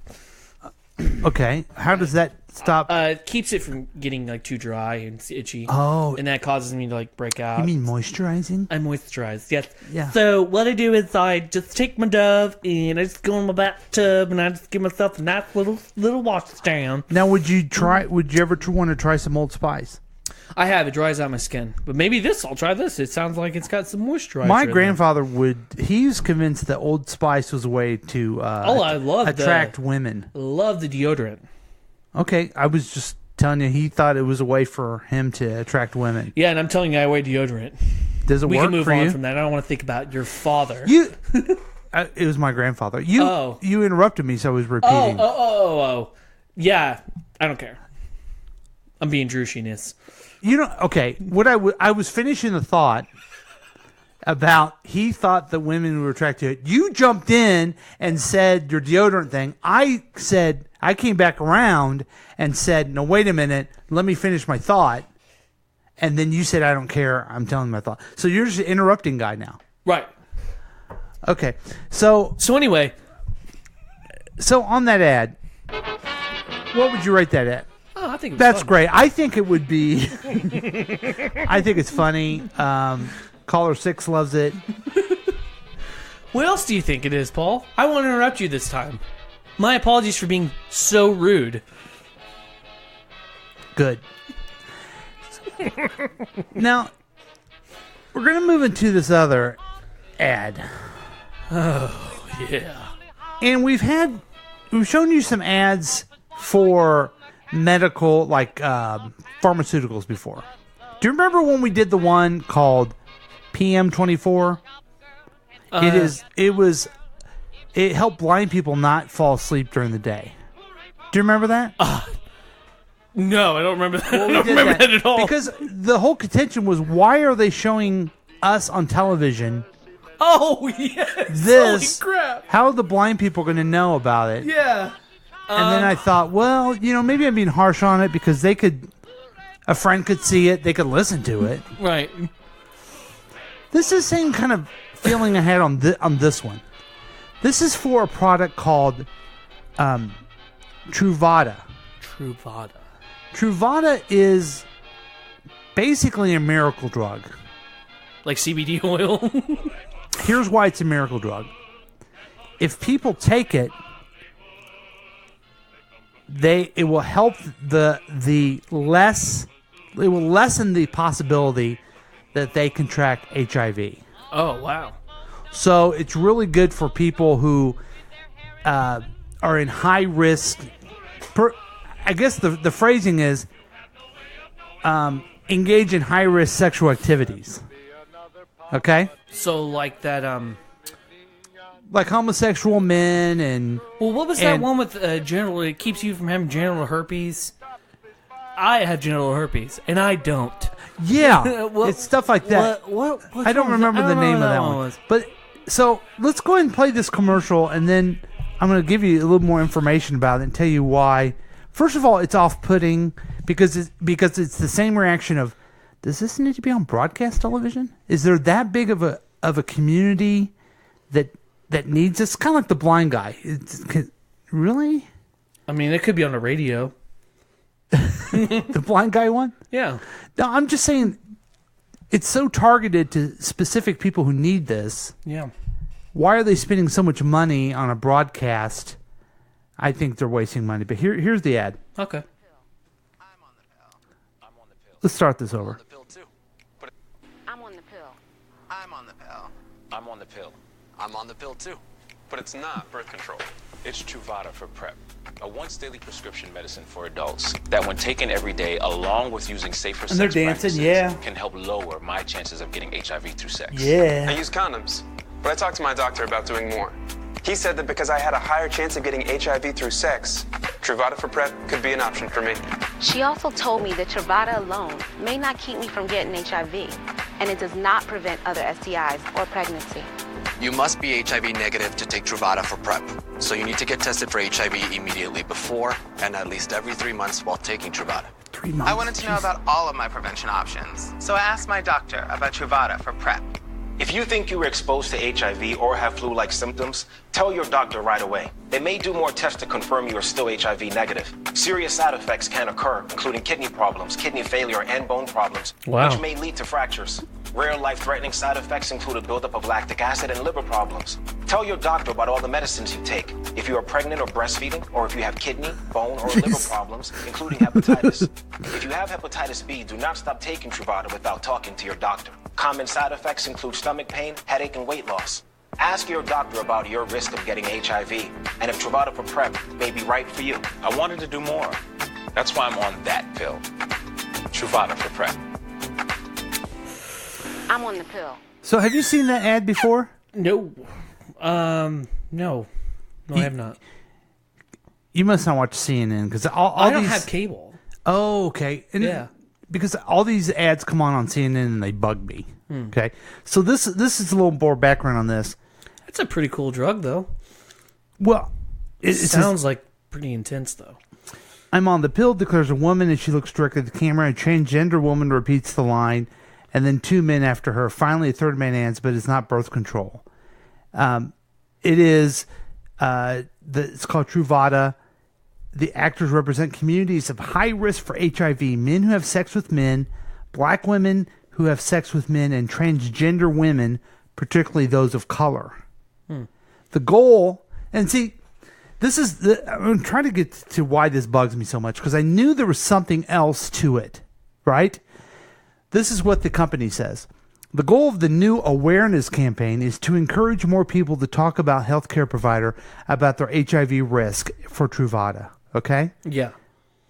F: Okay. How does that stop?
G: It keeps it from getting like too dry and itchy.
F: Oh.
G: And that causes me to like break out.
F: You mean moisturizing?
G: I moisturize, yes.
F: Yeah.
G: So what I do is I just take my Dove and I just go in my bathtub and I just give myself a nice little wash down.
F: Now, would you ever want to try some Old Spice?
G: I have. It dries out my skin. But maybe I'll try this. It sounds like it's got some moisturizer.
F: My
G: in there.
F: grandfather he's convinced that Old Spice was a way to
G: I love
F: attract women.
G: Love the deodorant.
F: Okay, I was just telling you, he thought it was a way for him to attract women.
G: Yeah, and I'm telling you, I wear deodorant.
F: Does it
G: we
F: work
G: can move
F: for
G: on
F: you?
G: from that. I don't want to think about your father.
F: It was my grandfather. You interrupted me, so I was repeating.
G: Oh. Yeah, I don't care. I'm being Drushiness.
F: Okay, what I was finishing the thought about he thought that women were attracted to it. You jumped in and said your deodorant thing. I came back around and said, no, wait a minute, let me finish my thought. And then you said, I don't care, I'm telling my thought. So you're just an interrupting guy now.
G: Right.
F: Okay, so
G: anyway.
F: So on that ad, what would you rate that at?
G: Oh, I think it's
F: That's
G: fun.
F: great. I think it would be. I think it's funny. Caller 6 loves it.
G: What else do you think it is, Paul? I won't interrupt you this time. My apologies for being so rude.
F: Good. Now, we're going to move into this other ad.
G: Oh, yeah.
F: And we've shown you some ads for medical, like pharmaceuticals before. Do you remember when we did the one called PM24? It helped blind people not fall asleep during the day. Do you remember that?
G: No, I don't remember that.
F: Well,
G: I don't remember that at all.
F: Because the whole contention was, why are they showing us on television?
G: Oh, yes.
F: This.
G: Holy crap.
F: How are the blind people going to know about it?
G: Yeah.
F: And then I thought, well, maybe I'm being harsh on it because a friend could see it, they could listen to it.
G: Right.
F: This is the same kind of feeling I had on this one. This is for a product called Truvada.
G: Truvada.
F: Truvada is basically a miracle drug.
G: Like CBD oil?
F: Here's why it's a miracle drug. If people take it, it will help it will lessen the possibility that they contract HIV.
G: Oh, wow.
F: So it's really good for people who are in high risk. I guess the phrasing is engage in high risk sexual activities. Okay?
G: So like that
F: like homosexual men and...
G: Well, what was that one with genital... It keeps you from having genital herpes? I have genital herpes, and I don't.
F: Yeah, it's stuff like that. I don't remember the name of that one. But so let's go ahead and play this commercial, and then I'm going to give you a little more information about it and tell you why. First of all, it's off-putting because it's the same reaction of, does this need to be on broadcast television? Is there that big of a community that needs this? Kind of like the blind guy. Really?
G: I mean, it could be on the radio.
F: The blind guy one?
G: Yeah.
F: No, I'm just saying it's so targeted to specific people who need this.
G: Yeah.
F: Why are they spending so much money on a broadcast? I think they're wasting money. But here's the ad.
G: Okay.
F: Let's start this over.
R: I'm on the pill.
S: I'm on the pill. I'm on the pill. I'm on the pill too.
T: But it's not birth control. It's Truvada for PrEP, a once-daily prescription medicine for adults that, when taken every day, along with using safer
F: And they're
T: sex
F: dancing,
T: practices,
F: yeah.
T: can help lower my chances of getting HIV through sex.
F: Yeah.
N: I use condoms, but I talked to my doctor about doing more. He said that because I had a higher chance of getting HIV through sex, Truvada for PrEP could be an option for me.
R: She also told me that Truvada alone may not keep me from getting HIV, and it does not prevent other STIs or pregnancy.
S: You must be HIV negative to take Truvada for PrEP, so you need to get tested for HIV immediately before and at least every 3 months while taking Truvada.
F: 3 months.
S: I wanted to know about all of my prevention options, so I asked my doctor about Truvada for PrEP.
U: If you think you were exposed to HIV or have flu-like symptoms, tell your doctor right away. They may do more tests to confirm you are still HIV negative. Serious side effects can occur, including kidney problems, kidney failure, and bone problems,
G: Wow.
U: which may lead to fractures. Rare life-threatening side effects include a buildup of lactic acid and liver problems. Tell your doctor about all the medicines you take. If you are pregnant or breastfeeding, or if you have kidney, bone, or liver problems, including hepatitis. If you have hepatitis B, do not stop taking Truvada without talking to your doctor. Common side effects include stomach pain, headache, and weight loss. Ask your doctor about your risk of getting HIV, and if Truvada for PrEP may be right for you.
T: I wanted to do more. That's why I'm on that pill. Truvada for PrEP.
R: I'm on the pill.
F: So have you seen that ad before?
G: No. No, I have not.
F: You must not watch CNN because all
G: I don't
F: these...
G: have cable.
F: Oh, okay. And
G: Yeah.
F: Because all these ads come on CNN and they bug me.
G: Hmm.
F: Okay. So this is a little more background on this.
G: It's a pretty cool drug, though.
F: Well,
G: It sounds like pretty intense, though.
F: I'm on the pill, declares a woman as she looks directly at the camera. A transgender woman repeats the line, and then 2 men after her. Finally, a third man adds, but it's not birth control. It is, it's called Truvada. The actors represent communities of high risk for HIV, men who have sex with men, black women who have sex with men, and transgender women, particularly those of color. The goal, and see, I'm trying to get to why this bugs me so much, because I knew there was something else to it, right? This is what the company says. The goal of the new awareness campaign is to encourage more people to talk about healthcare provider about their HIV risk for Truvada. Okay?
G: Yeah.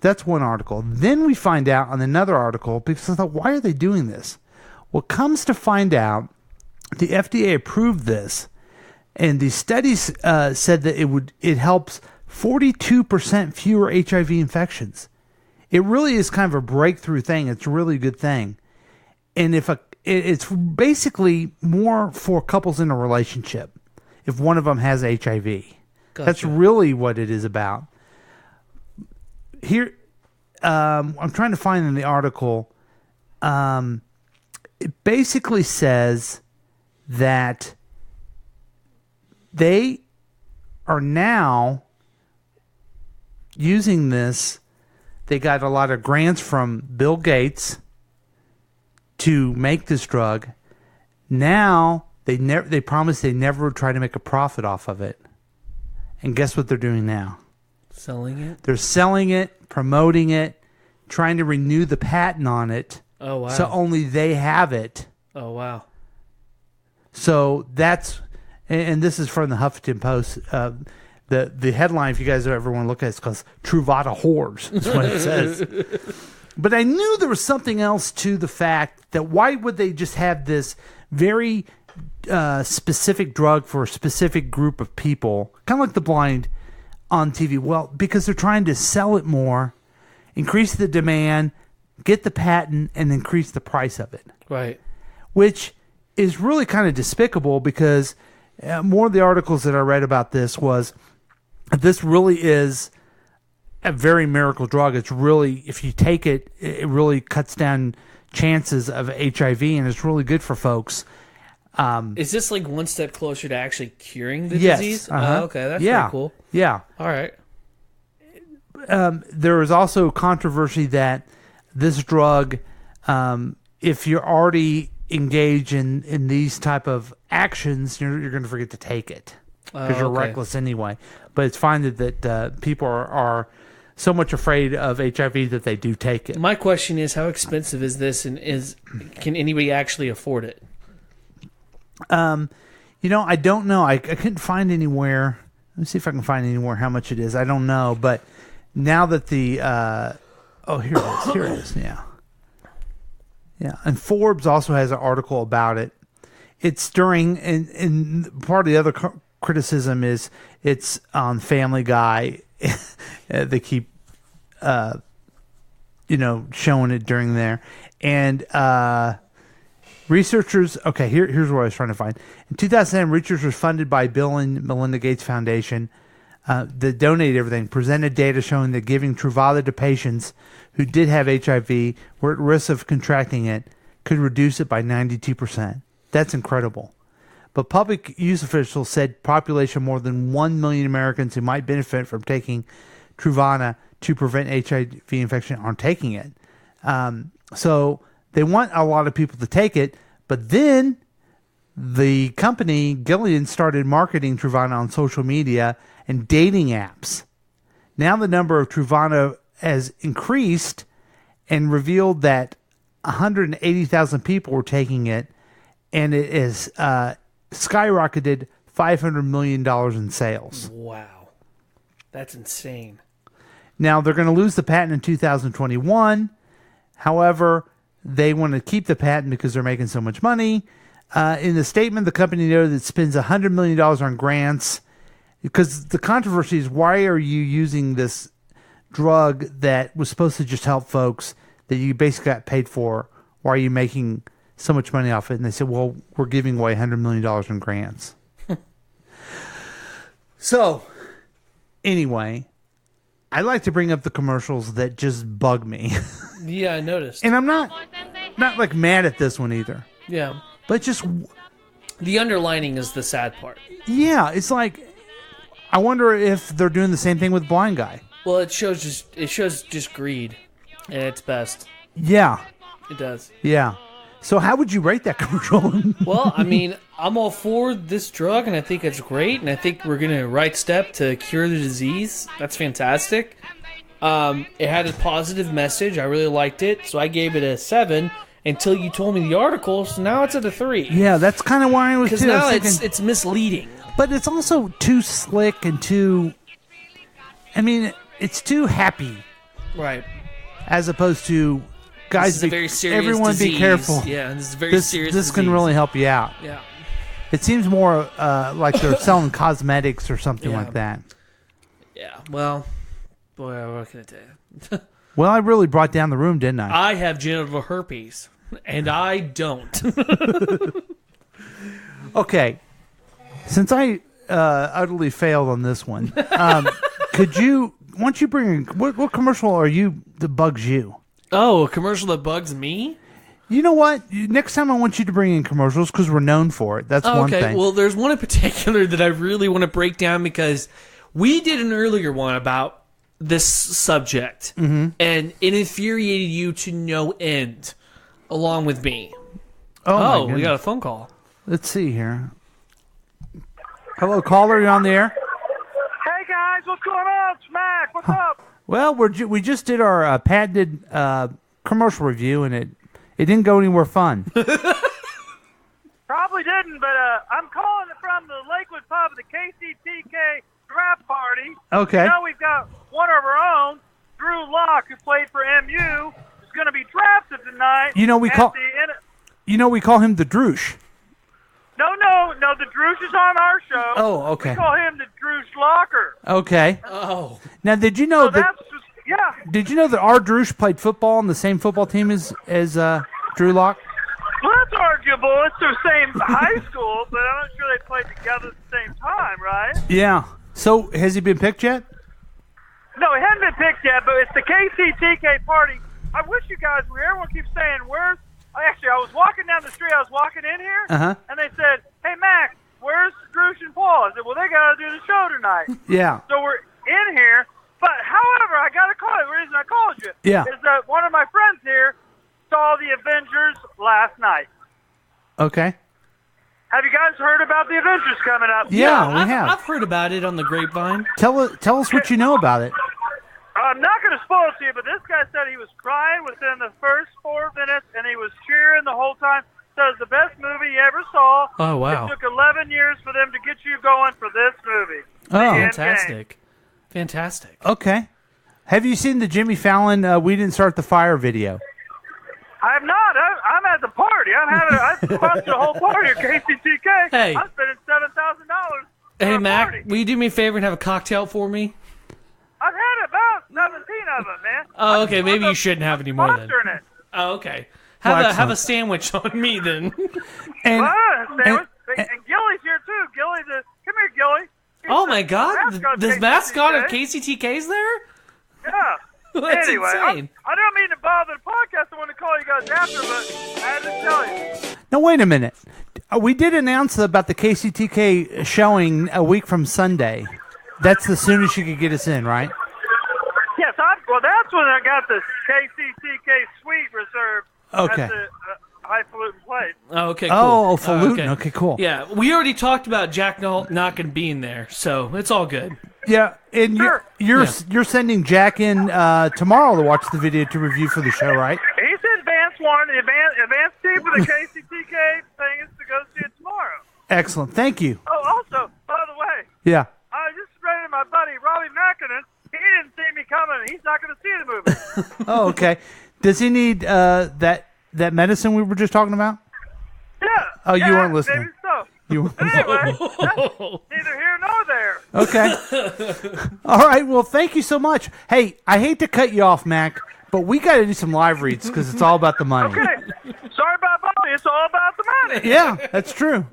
F: That's one article. Then we find out on another article, because I thought, why are they doing this? Well, comes to find out, the FDA approved this, and the studies said that it helps 42% fewer HIV infections. It really is kind of a breakthrough thing. It's a really good thing. And it's basically more for couples in a relationship if one of them has HIV.
G: Gotcha.
F: That's really what it is about. Here, I'm trying to find in the article, it basically says that they are now using this. They got a lot of grants from Bill Gates to make this drug. Now they promised they never would try to make a profit off of it. And guess what they're doing now?
G: Selling it?
F: They're selling it, promoting it, trying to renew the patent on it.
G: Oh, wow.
F: So only they have it.
G: Oh, wow.
F: So that's, and this is from the Huffington Post. The headline, if you guys ever want to look at it, it's called Truvada Whores. That's what it says. But I knew there was something else to the fact that why would they just have this very specific drug for a specific group of people, kind of like the blind on TV? Well, because they're trying to sell it more, increase the demand, get the patent, and increase the price of it.
G: Right.
F: Which is really kind of despicable because more of the articles that I read about this was this really is a very miracle drug. It's really, if you take it, it really cuts down chances of HIV, and it's really good for folks.
G: Is this like one step closer to actually curing the
F: Yes,
G: disease?
F: uh-huh.
G: Oh, okay, that's
F: Yeah,
G: pretty cool.
F: yeah.
G: All right.
F: There was also controversy that this drug, if you're already engaged in these type of actions, you're going to forget to take it because you're
G: okay.
F: reckless anyway. But it's fine that people are so much afraid of HIV that they do take it.
G: My question is, how expensive is this, and can anybody actually afford it?
F: I don't know. I couldn't find anywhere. Let me see if I can find anywhere how much it is. I don't know, but now that the here it is. Here it is. Yeah. Yeah, and Forbes also has an article about it. It's during, and part of the other criticism is it's on Family Guy. They keep, showing it during there. And researchers, okay, here's what I was trying to find. In 2010, researchers funded by Bill and Melinda Gates Foundation that donated everything, presented data showing that giving Truvada to patients who did have HIV were at risk of contracting it could reduce it by 92%. That's incredible. But public use officials said population more than 1 million Americans who might benefit from taking Truvada to prevent HIV infection aren't taking it. So they want a lot of people to take it, but then the company, Gilead, started marketing Truvada on social media and dating apps. Now the number of Truvada has increased and revealed that 180,000 people were taking it, and it is skyrocketed $500 million in sales.
G: Wow. That's insane.
F: Now, they're going to lose the patent in 2021. However, they want to keep the patent because they're making so much money. In the statement, the company noted it spends $100 million on grants because the controversy is, why are you using this drug that was supposed to just help folks that you basically got paid for? Why are you making so much money off it? And they said, well, we're giving away $100 million in grants. So, anyway, I like to bring up the commercials that just bug me.
G: Yeah, I noticed.
F: And I'm not like mad at this one either.
G: Yeah.
F: But just
G: the underlining is the sad part.
F: Yeah, it's like, I wonder if they're doing the same thing with Blind Guy.
G: Well, it shows just greed at its best.
F: Yeah.
G: It does.
F: Yeah. So how would you rate that commercial?
G: Well, I mean, I'm all for this drug, and I think it's great, and I think we're going to right step to cure the disease. That's fantastic. It had a positive message. I really liked it, so I gave it a 7 until you told me the article, so now it's at a 3.
F: Yeah, that's kind of why I was too.
G: Because now it's misleading.
F: But it's also too slick and too... I mean, it's too happy.
G: Right.
F: As opposed to... Guys,
G: this is a very serious
F: everyone
G: disease.
F: Be careful.
G: Yeah, this is a very serious
F: This can
G: disease.
F: really help you out.
G: Yeah.
F: It seems more like they're selling cosmetics or something
G: Yeah.
F: like that.
G: Yeah, well, boy, what can I tell you?
F: Well, I really brought down the room, didn't I?
G: I have genital herpes, and I don't.
F: Okay. Since I utterly failed on this one, could you, once you bring, what commercial are you that bugs you?
G: Oh, a commercial that bugs me?
F: You know what? Next time I want you to bring in commercials because we're known for it. That's one thing.
G: Okay, well, there's one in particular that I really want to break down because we did an earlier one about this subject, and it infuriated you to no end. along with me.
F: Oh, my
G: we
F: goodness.
G: got a phone call.
F: Let's see here. Hello, caller. You on the air?
K: Hey guys, what's going on? Smack, what's up?
F: Well, we just did our patented commercial review, and it didn't go anywhere fun.
K: Probably didn't, but I'm calling from the Lakewood Pub at the KCTK draft party.
F: Okay.
K: Now we've got one of our own, Drew Locke, who played for MU, is going to be drafted tonight.
F: We call him the Droosh.
K: No, the Droosh is on our show.
F: Oh, okay.
K: We call him the Droosh Locker.
F: Okay.
G: Oh.
F: Now, did you know
K: So that's just, yeah.
F: Did you know that our Droosh played football on the same football team as Drew Locke?
K: Well, that's arguable. It's the same high school, but I'm not sure they played together at the same time, right?
F: Yeah. So, has he been picked yet?
K: No, it hasn't been picked yet, but it's the KCTK party. I wish you guys were here. Everyone keeps saying, where's... Actually, I was walking down the street. I was walking in here, and they said, hey, Mac, where's Droosh and Paul? I said, well, they got to do the show tonight.
F: Yeah.
K: So we're in here, but however, I got to call you. The reason I called you is that one of my friends here saw the Avengers last night.
F: Okay.
K: Have you guys heard about the Avengers coming up?
F: Yeah, we have.
G: I've heard about it on the grapevine.
F: Tell us what you know about it.
K: I'm not going to spoil it to you, but this guy said he was crying within the first 4 minutes, and he was cheering the whole time. Said it's the best movie he ever saw.
G: Oh, wow.
K: It took 11 years for them to get you going for this movie.
F: Oh.
K: The Endgame.
G: Fantastic. Fantastic.
F: Okay. Have you seen the Jimmy Fallon "We Didn't Start the Fire" video?
K: I have not. I'm at the party. I sponsored a whole party at KCTK.
G: Hey.
K: I'm spending $7,000.
G: Hey, Mac, will you do me a favor and have a cocktail for me?
K: I've had about 17 of them, man.
G: Oh, okay. Maybe you shouldn't have any more then.
K: Sponsoring it.
G: Oh, okay.
F: Well,
G: Have a
F: excellent.
G: sandwich on me then.
F: And
K: Gilly's here too. Gilly, come here, Gilly.
G: Oh my God!
K: mascot
G: The
K: of
G: mascot of
K: KCTK.
G: KCTK's there?
K: Yeah.
G: That's
K: anyway,
G: insane.
K: I don't mean to bother the podcast. I want to call you guys after, but I had to tell you.
F: now, wait a minute. We did announce about the KCTK showing a week from Sunday. That's the soonest you could get us in, right?
K: Yes, well, that's when I got the KCTK suite reserved
F: Okay.
K: at the highfalutin place.
G: Oh, okay, cool.
F: Oh, falutin. Okay, cool.
G: Yeah, we already talked about Jack not going to be in there, so it's all good.
F: Yeah, and you're sending Jack in tomorrow to watch the video to review for the show, right?
K: He's the advanced one. The advanced team for the KCTK thing is to go see it tomorrow.
F: Excellent. Thank you.
K: Oh, also, by the way,
F: Yeah.
K: I just ran into my buddy Robbie Mackinnon. He didn't see me coming. He's not going to see the movie.
F: Oh, okay. Does he need that medicine we were just talking about?
K: Yeah.
F: Oh, you weren't listening.
K: Maybe so.
F: You weren't
K: Anyway, that's neither here nor there.
F: Okay. All right. Well, thank you so much. Hey, I hate to cut you off, Mac, but we got to do some live reads because it's all about the money.
K: Okay. Sorry about Bobby. It's all about the money.
F: Yeah, that's true.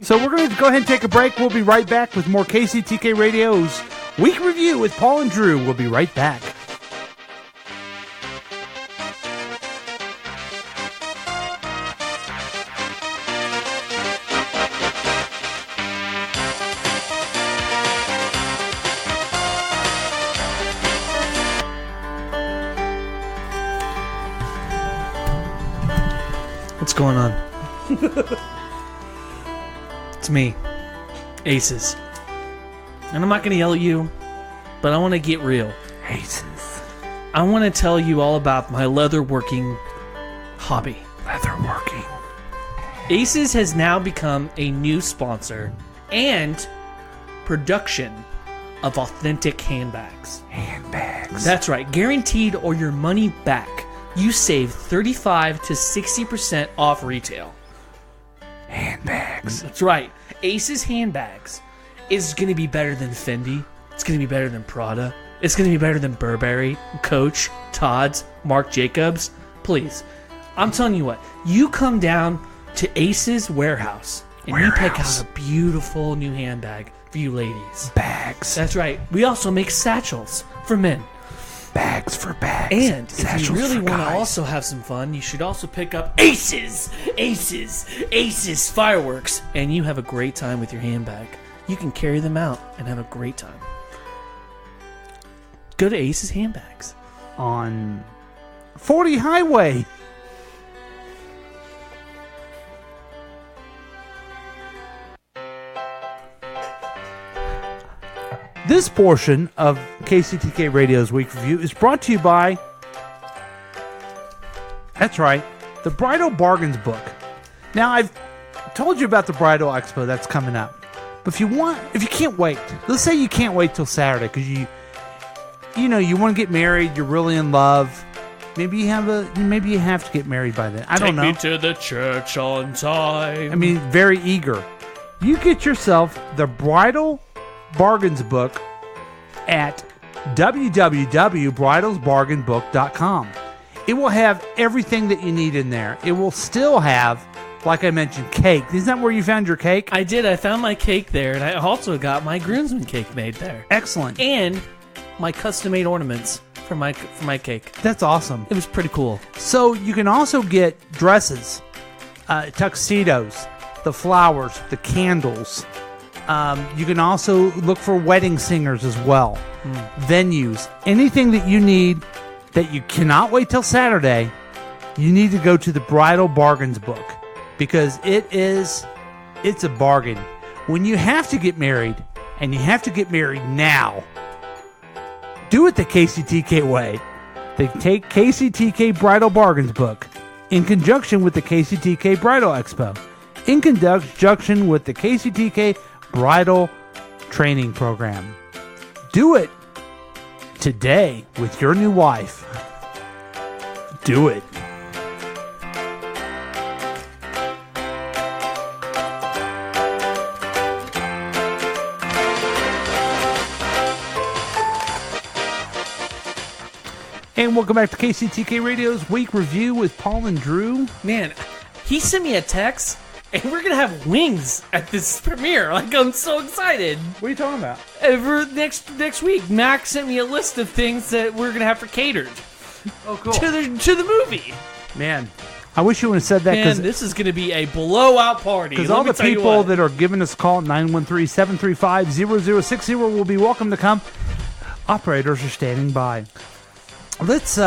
F: So we're going to go ahead and take a break. We'll be right back with more KCTK Radio's Week Review with Paul and Drew. We'll be right back.
G: What's going on? It's me, Aces. And I'm not going to yell at you, but I want to get real.
F: Aces.
G: I want to tell you all about my leatherworking hobby.
F: Leatherworking.
G: Aces has now become a new sponsor and production of authentic handbags.
F: Handbags.
G: That's right, guaranteed or your money back. You save 35 to 60% off retail.
F: Handbags.
G: That's right. Aces handbags is going to be better than Fendi. It's going to be better than Prada. It's going to be better than Burberry, Coach, Tod's, Marc Jacobs. Please, I'm telling you what. You come down to Aces Warehouse and you pick out a beautiful new handbag for you ladies.
F: Bags.
G: That's right. We also make satchels for men.
F: Bags for bags.
G: And if
F: Satchels
G: you really
F: for
G: want to
F: guys.
G: also have some fun, you should also pick up Aces fireworks, and you have a great time with your handbag. You can carry them out and have a great time. Go to Aces Handbags.
F: On 40 Highway. This portion of KCTK Radio's Week Review is brought to you by, that's right, the Bridal Bargains book. Now, I've told you about the Bridal Expo that's coming up. But if you can't wait, let's say you can't wait till Saturday because you want to get married, you're really in love. Maybe you have to get married by then. I don't know.
G: Take me to the church on time.
F: I mean, very eager. You get yourself the Bridal Bargains book at www.bridalsbargainbook.com. It will have everything that you need in there. It will still have, like I mentioned, cake. Isn't that where you found your cake?
G: I did. I found my cake there, and I also got my groomsman cake made there.
F: Excellent.
G: And my custom-made ornaments for my cake.
F: That's awesome.
G: It was pretty cool.
F: So you can also get dresses, tuxedos, the flowers, the candles. You can also look for wedding singers as well. Venues. Anything that you need that you cannot wait till Saturday, you need to go to the Bridal Bargains book because it's a bargain. When you have to get married, and you have to get married now, do it the KCTK way. They take KCTK Bridal Bargains book in conjunction with the KCTK Bridal Expo, in conjunction with the KCTK Bridal Training Program. Do it today with your new wife. Do it. And welcome back to KCTK Radio's Week Review with Paul and Drew.
G: Man, he sent me a text, and we're going to have wings at this premiere. Like, I'm so excited.
F: What are you talking about?
G: For next week, Mac sent me a list of things that we're going to have for catered.
F: Oh, cool.
G: To the movie.
F: Man, I wish you would have said that.
G: Man, this is going to be a blowout party.
F: Because all the people that are giving us a call at 913-735-0060 will be welcome to come. Operators are standing by. Let's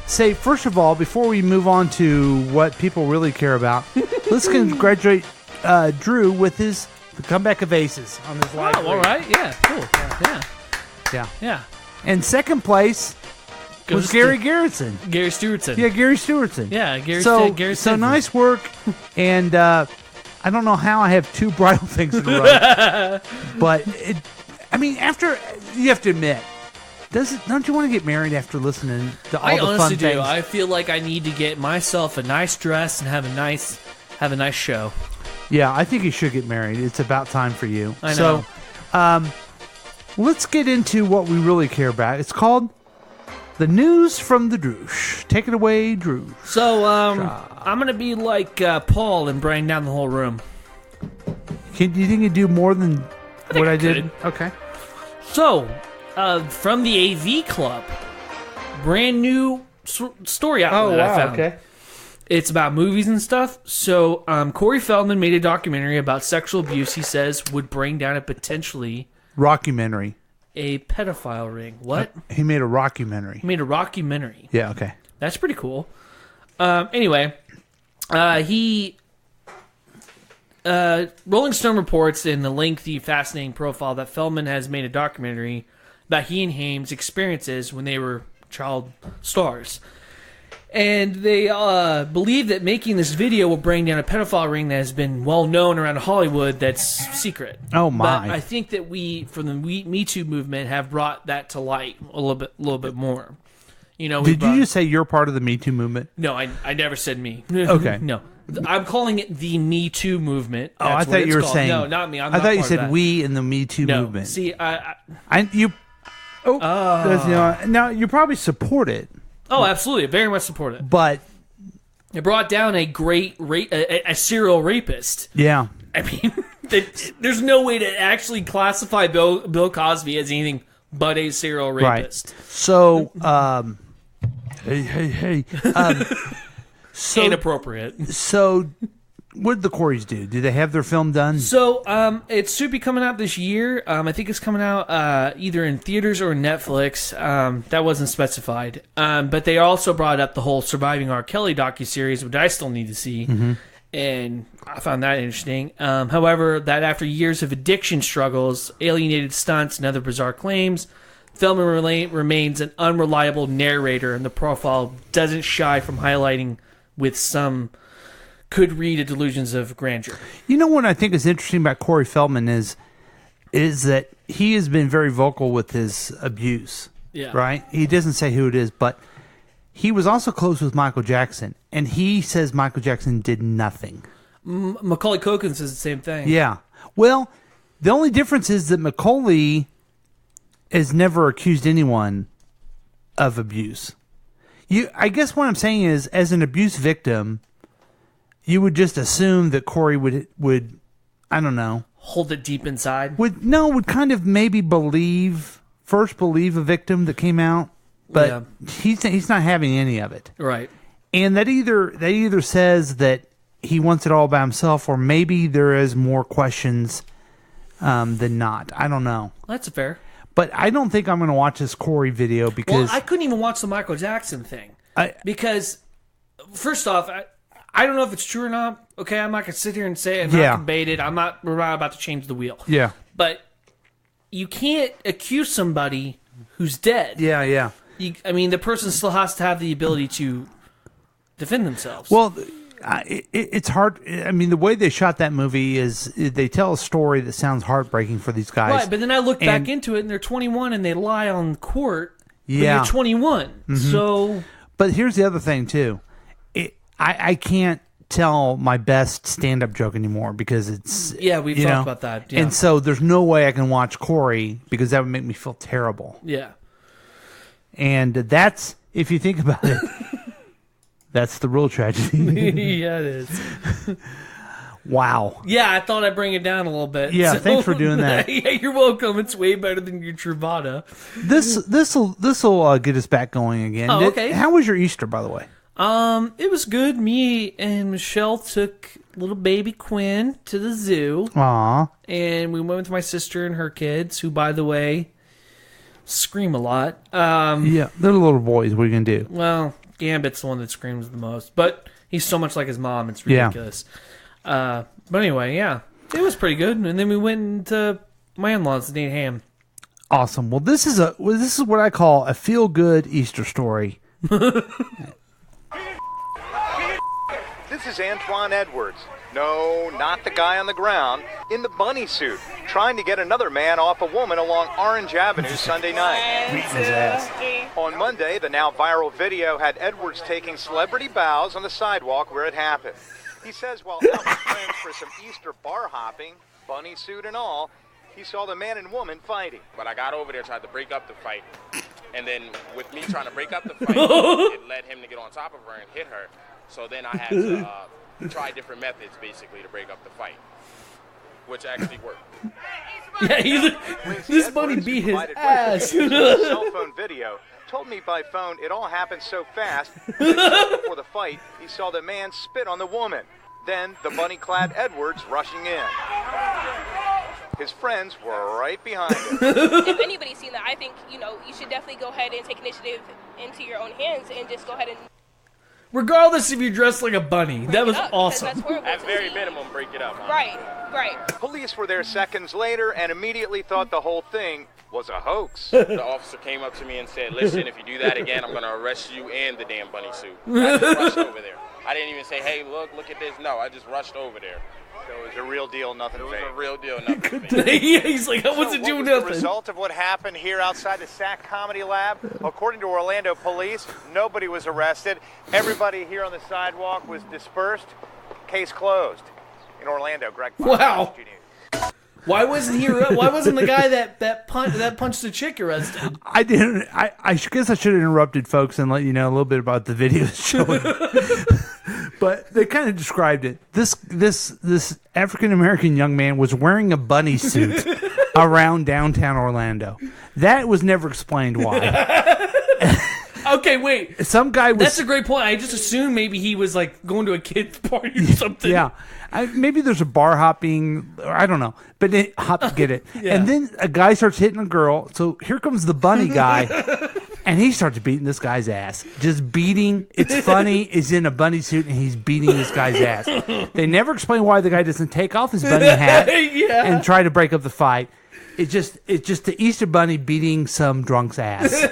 F: say, first of all, before we move on to what people really care about, let's congratulate Drew with the comeback of aces on his live.
G: Oh, all right. Yeah, cool. Yeah.
F: And second place was Gary Garrettson.
G: Gary Stewartson.
F: Yeah, Gary Stewartson.
G: Yeah, Gary
F: So
G: Stewartson.
F: nice work. And I don't know how I have two bridal things in a row. But, after, you have to admit, don't you want to get married after listening to all the fun things? I honestly do.
G: I feel like I need to get myself a nice dress and have a nice show.
F: Yeah, I think you should get married. It's about time for you.
G: I know.
F: So, let's get into what we really care about. It's called The News from the Droosh. Take it away, Drew.
G: So, I'm going to be like Paul and bring down the whole room.
F: Do you think you do more than what I did? Okay.
G: So, from the AV Club, brand new story outlet I found.
F: Okay.
G: It's about movies and stuff. So, Corey Feldman made a documentary about sexual abuse he says would bring down a potentially...
F: Rockumentary.
G: A pedophile ring. What?
F: He made a rockumentary.
G: He made a rockumentary.
F: Yeah, okay.
G: That's pretty cool. Anyway, Rolling Stone reports in the lengthy, fascinating profile that Feldman has made a documentary about he and Hames' experiences when they were child stars. And they believe that making this video will bring down a pedophile ring that has been well known around Hollywood that's secret.
F: Oh my!
G: But I think that we, from the Me Too movement, have brought that to light a little bit more. You know,
F: did you just say you're part of the Me Too movement?
G: No, I never said me.
F: Okay,
G: no, I'm calling it the Me Too movement.
F: That's I thought you were saying
G: no, not me.
F: I thought you said we in the Me Too movement.
G: See,
F: now you probably support it.
G: Oh, absolutely. I very much support it.
F: But
G: it brought down a great a serial rapist.
F: Yeah.
G: I mean, there's no way to actually classify Bill Cosby as anything but a serial rapist.
F: Right. So, hey. So
G: inappropriate.
F: So, what did the Coreys do? Did they have their film done?
G: So, it should be coming out this year. I think it's coming out either in theaters or Netflix. That wasn't specified. But they also brought up the whole Surviving R. Kelly docuseries, which I still need to see.
F: Mm-hmm.
G: and I found that interesting. However, that after years of addiction struggles, alienated stunts, and other bizarre claims, Feldman remains an unreliable narrator, and the profile doesn't shy from highlighting with some could read a delusions of grandeur.
F: You know what I think is interesting about Corey Feldman is that he has been very vocal with his abuse.
G: Yeah.
F: Right? He doesn't say who it is, but he was also close with Michael Jackson, and he says Michael Jackson did nothing.
G: Macaulay Culkin says the same thing.
F: Yeah. Well, the only difference is that Macaulay has never accused anyone of abuse. I guess what I'm saying is, as an abuse victim, you would just assume that Corey would I don't know,
G: hold it deep inside.
F: Would kind of maybe believe a victim that came out, but he's not having any of it.
G: Right.
F: And that either says that he wants it all by himself, or maybe there is more questions than not. I don't know.
G: That's fair.
F: But I don't think I'm going to watch this Corey video because
G: I couldn't even watch the Michael Jackson thing because, first off, I don't know if it's true or not. Okay, I'm not going to sit here and say it. I'm not debate it. We're not about to change the wheel.
F: Yeah.
G: But you can't accuse somebody who's dead.
F: Yeah.
G: The person still has to have the ability to defend themselves.
F: Well, it's hard. I mean, the way they shot that movie is they tell a story that sounds heartbreaking for these guys.
G: Right, but then I look back into it, and they're 21, and they lie on court.
F: Yeah.
G: But you're 21, so.
F: But here's the other thing too. I can't tell my best stand-up joke anymore because it's
G: we've talked about that. Yeah.
F: And so there's no way I can watch Corey because that would make me feel terrible.
G: Yeah.
F: And that's, if you think about it, that's the real tragedy.
G: Yeah, it is.
F: Wow.
G: Yeah, I thought I'd bring it down a little bit.
F: Yeah, thanks for doing that.
G: Yeah, you're welcome. It's way better than your Truvada.
F: This'll get us back going again.
G: Oh, okay.
F: How was your Easter, by the way?
G: It was good. Me and Michelle took little baby Quinn to the zoo.
F: Aww.
G: And we went with my sister and her kids, who, by the way, scream a lot.
F: Yeah, they're little boys. What are you going to do?
G: Well, Gambit's the one that screams the most, but he's so much like his mom, it's ridiculous. But anyway, yeah, it was pretty good. And then we went to my in-laws and ate ham.
F: Awesome. Well, this is what I call a feel-good Easter story.
A: This is Antoine Edwards. No, not the guy on the ground. In the bunny suit, trying to get another man off a woman along Orange Avenue Sunday night.
F: Beating his ass.
A: On Monday, the now viral video had Edwards taking celebrity bows on the sidewalk where it happened. He says while out with friends for some Easter bar hopping, bunny suit and all, he saw the man and woman fighting.
V: But I got over there, tried to break up the fight. And then with me trying to break up the fight, it led him to get on top of her and hit her. So then I had to try different methods, basically, to break up the fight, which actually worked.
G: Yeah, this bunny beat his ass.
A: Cell phone video told me by phone it all happened so fast. Before the fight, he saw the man spit on the woman. Then the bunny-clad Edwards rushing in. His friends were right behind him.
W: If anybody's seen that, I think, you should definitely go ahead and take initiative into your own hands and just go ahead and...
G: Regardless if you're dressed like a bunny. That was awesome.
V: At very minimum, break it up. Huh?
W: Right.
A: Police were there seconds later and immediately thought the whole thing was a hoax.
V: The officer came up to me and said, listen, if you do that again, I'm going to arrest you and the damn bunny suit. I just rushed over there. I didn't even say, hey, look at this. No, I just rushed over there.
A: So it was a real deal, nothing fake.
V: It was a real deal, nothing fake.
G: Yeah, he's like, I wasn't doing nothing.
A: The result of what happened here outside the SAC Comedy Lab, according to Orlando police, nobody was arrested. Everybody here on the sidewalk was dispersed. Case closed. In Orlando, Greg.
G: Wow. Why wasn't he? Why wasn't the guy that punched the chick arrested?
F: I didn't. I guess I should have interrupted folks and let you know a little bit about the video showing. But they kind of described it. This African American young man was wearing a bunny suit around downtown Orlando. That was never explained why.
G: Okay, wait.
F: Some guy was.
G: That's a great point. I just assumed maybe he was like going to a kid's party or something.
F: Yeah. Maybe there's a bar hopping, or I don't know, but get it.
G: Yeah.
F: And then a guy starts hitting a girl. So here comes the bunny guy, And he starts beating this guy's ass. Just beating. It's funny. He's in a bunny suit and he's beating this guy's ass. They never explain why the guy doesn't take off his bunny hat and try to break up the fight. It's just the Easter Bunny beating some drunk's ass.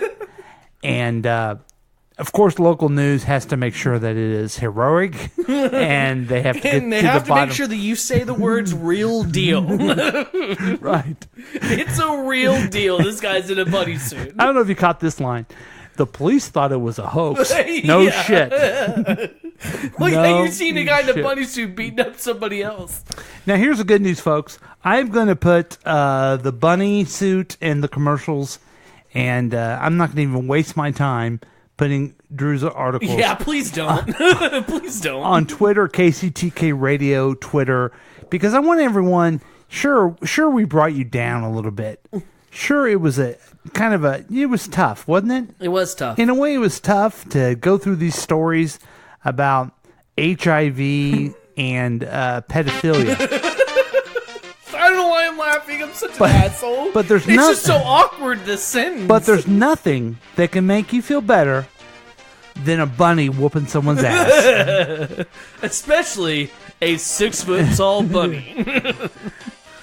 F: And, of course, local news has to make sure that it is heroic, and they have to get
G: and they
F: to
G: have
F: the
G: to
F: bottom.
G: make sure that you say the words "real deal."
F: Right.
G: It's a real deal. This guy's in a bunny suit.
F: I don't know if you caught this line. The police thought it was a hoax. No shit.
G: Well,
F: No
G: you've seen a guy in a
F: shit.
G: bunny suit beating up somebody else.
F: Now, here's the good news, folks. I'm going to put the bunny suit in the commercials, and I'm not going to even waste my time putting Drew's articles.
G: Yeah, please don't. Please don't.
F: On Twitter, KCTK Radio, Twitter, because I want everyone. Sure, we brought you down a little bit. Sure, it was it was tough, wasn't it?
G: It was tough.
F: In a way, it was tough to go through these stories about HIV and pedophilia.
G: I don't know why I'm laughing. I'm such an asshole.
F: But there's
G: it's just so awkward, this sentence.
F: But there's nothing that can make you feel better than a bunny whooping someone's ass.
G: Especially a 6-foot-tall bunny.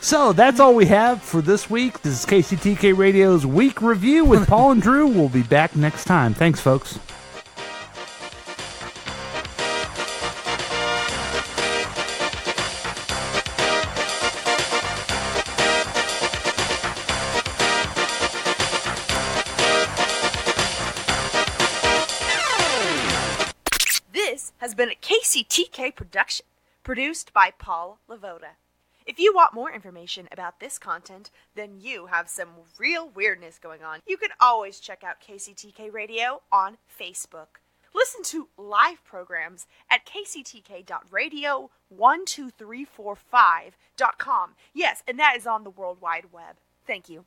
F: So that's all we have for this week. This is KCTK Radio's Week Review with Paul and Drew. We'll be back next time. Thanks, folks.
E: This has been a KCTK production, produced by Paul Lavoda. If you want more information about this content, then you have some real weirdness going on. You can always check out KCTK Radio on Facebook. Listen to live programs at kctk.radio12345.com. Yes, and that is on the World Wide Web. Thank you.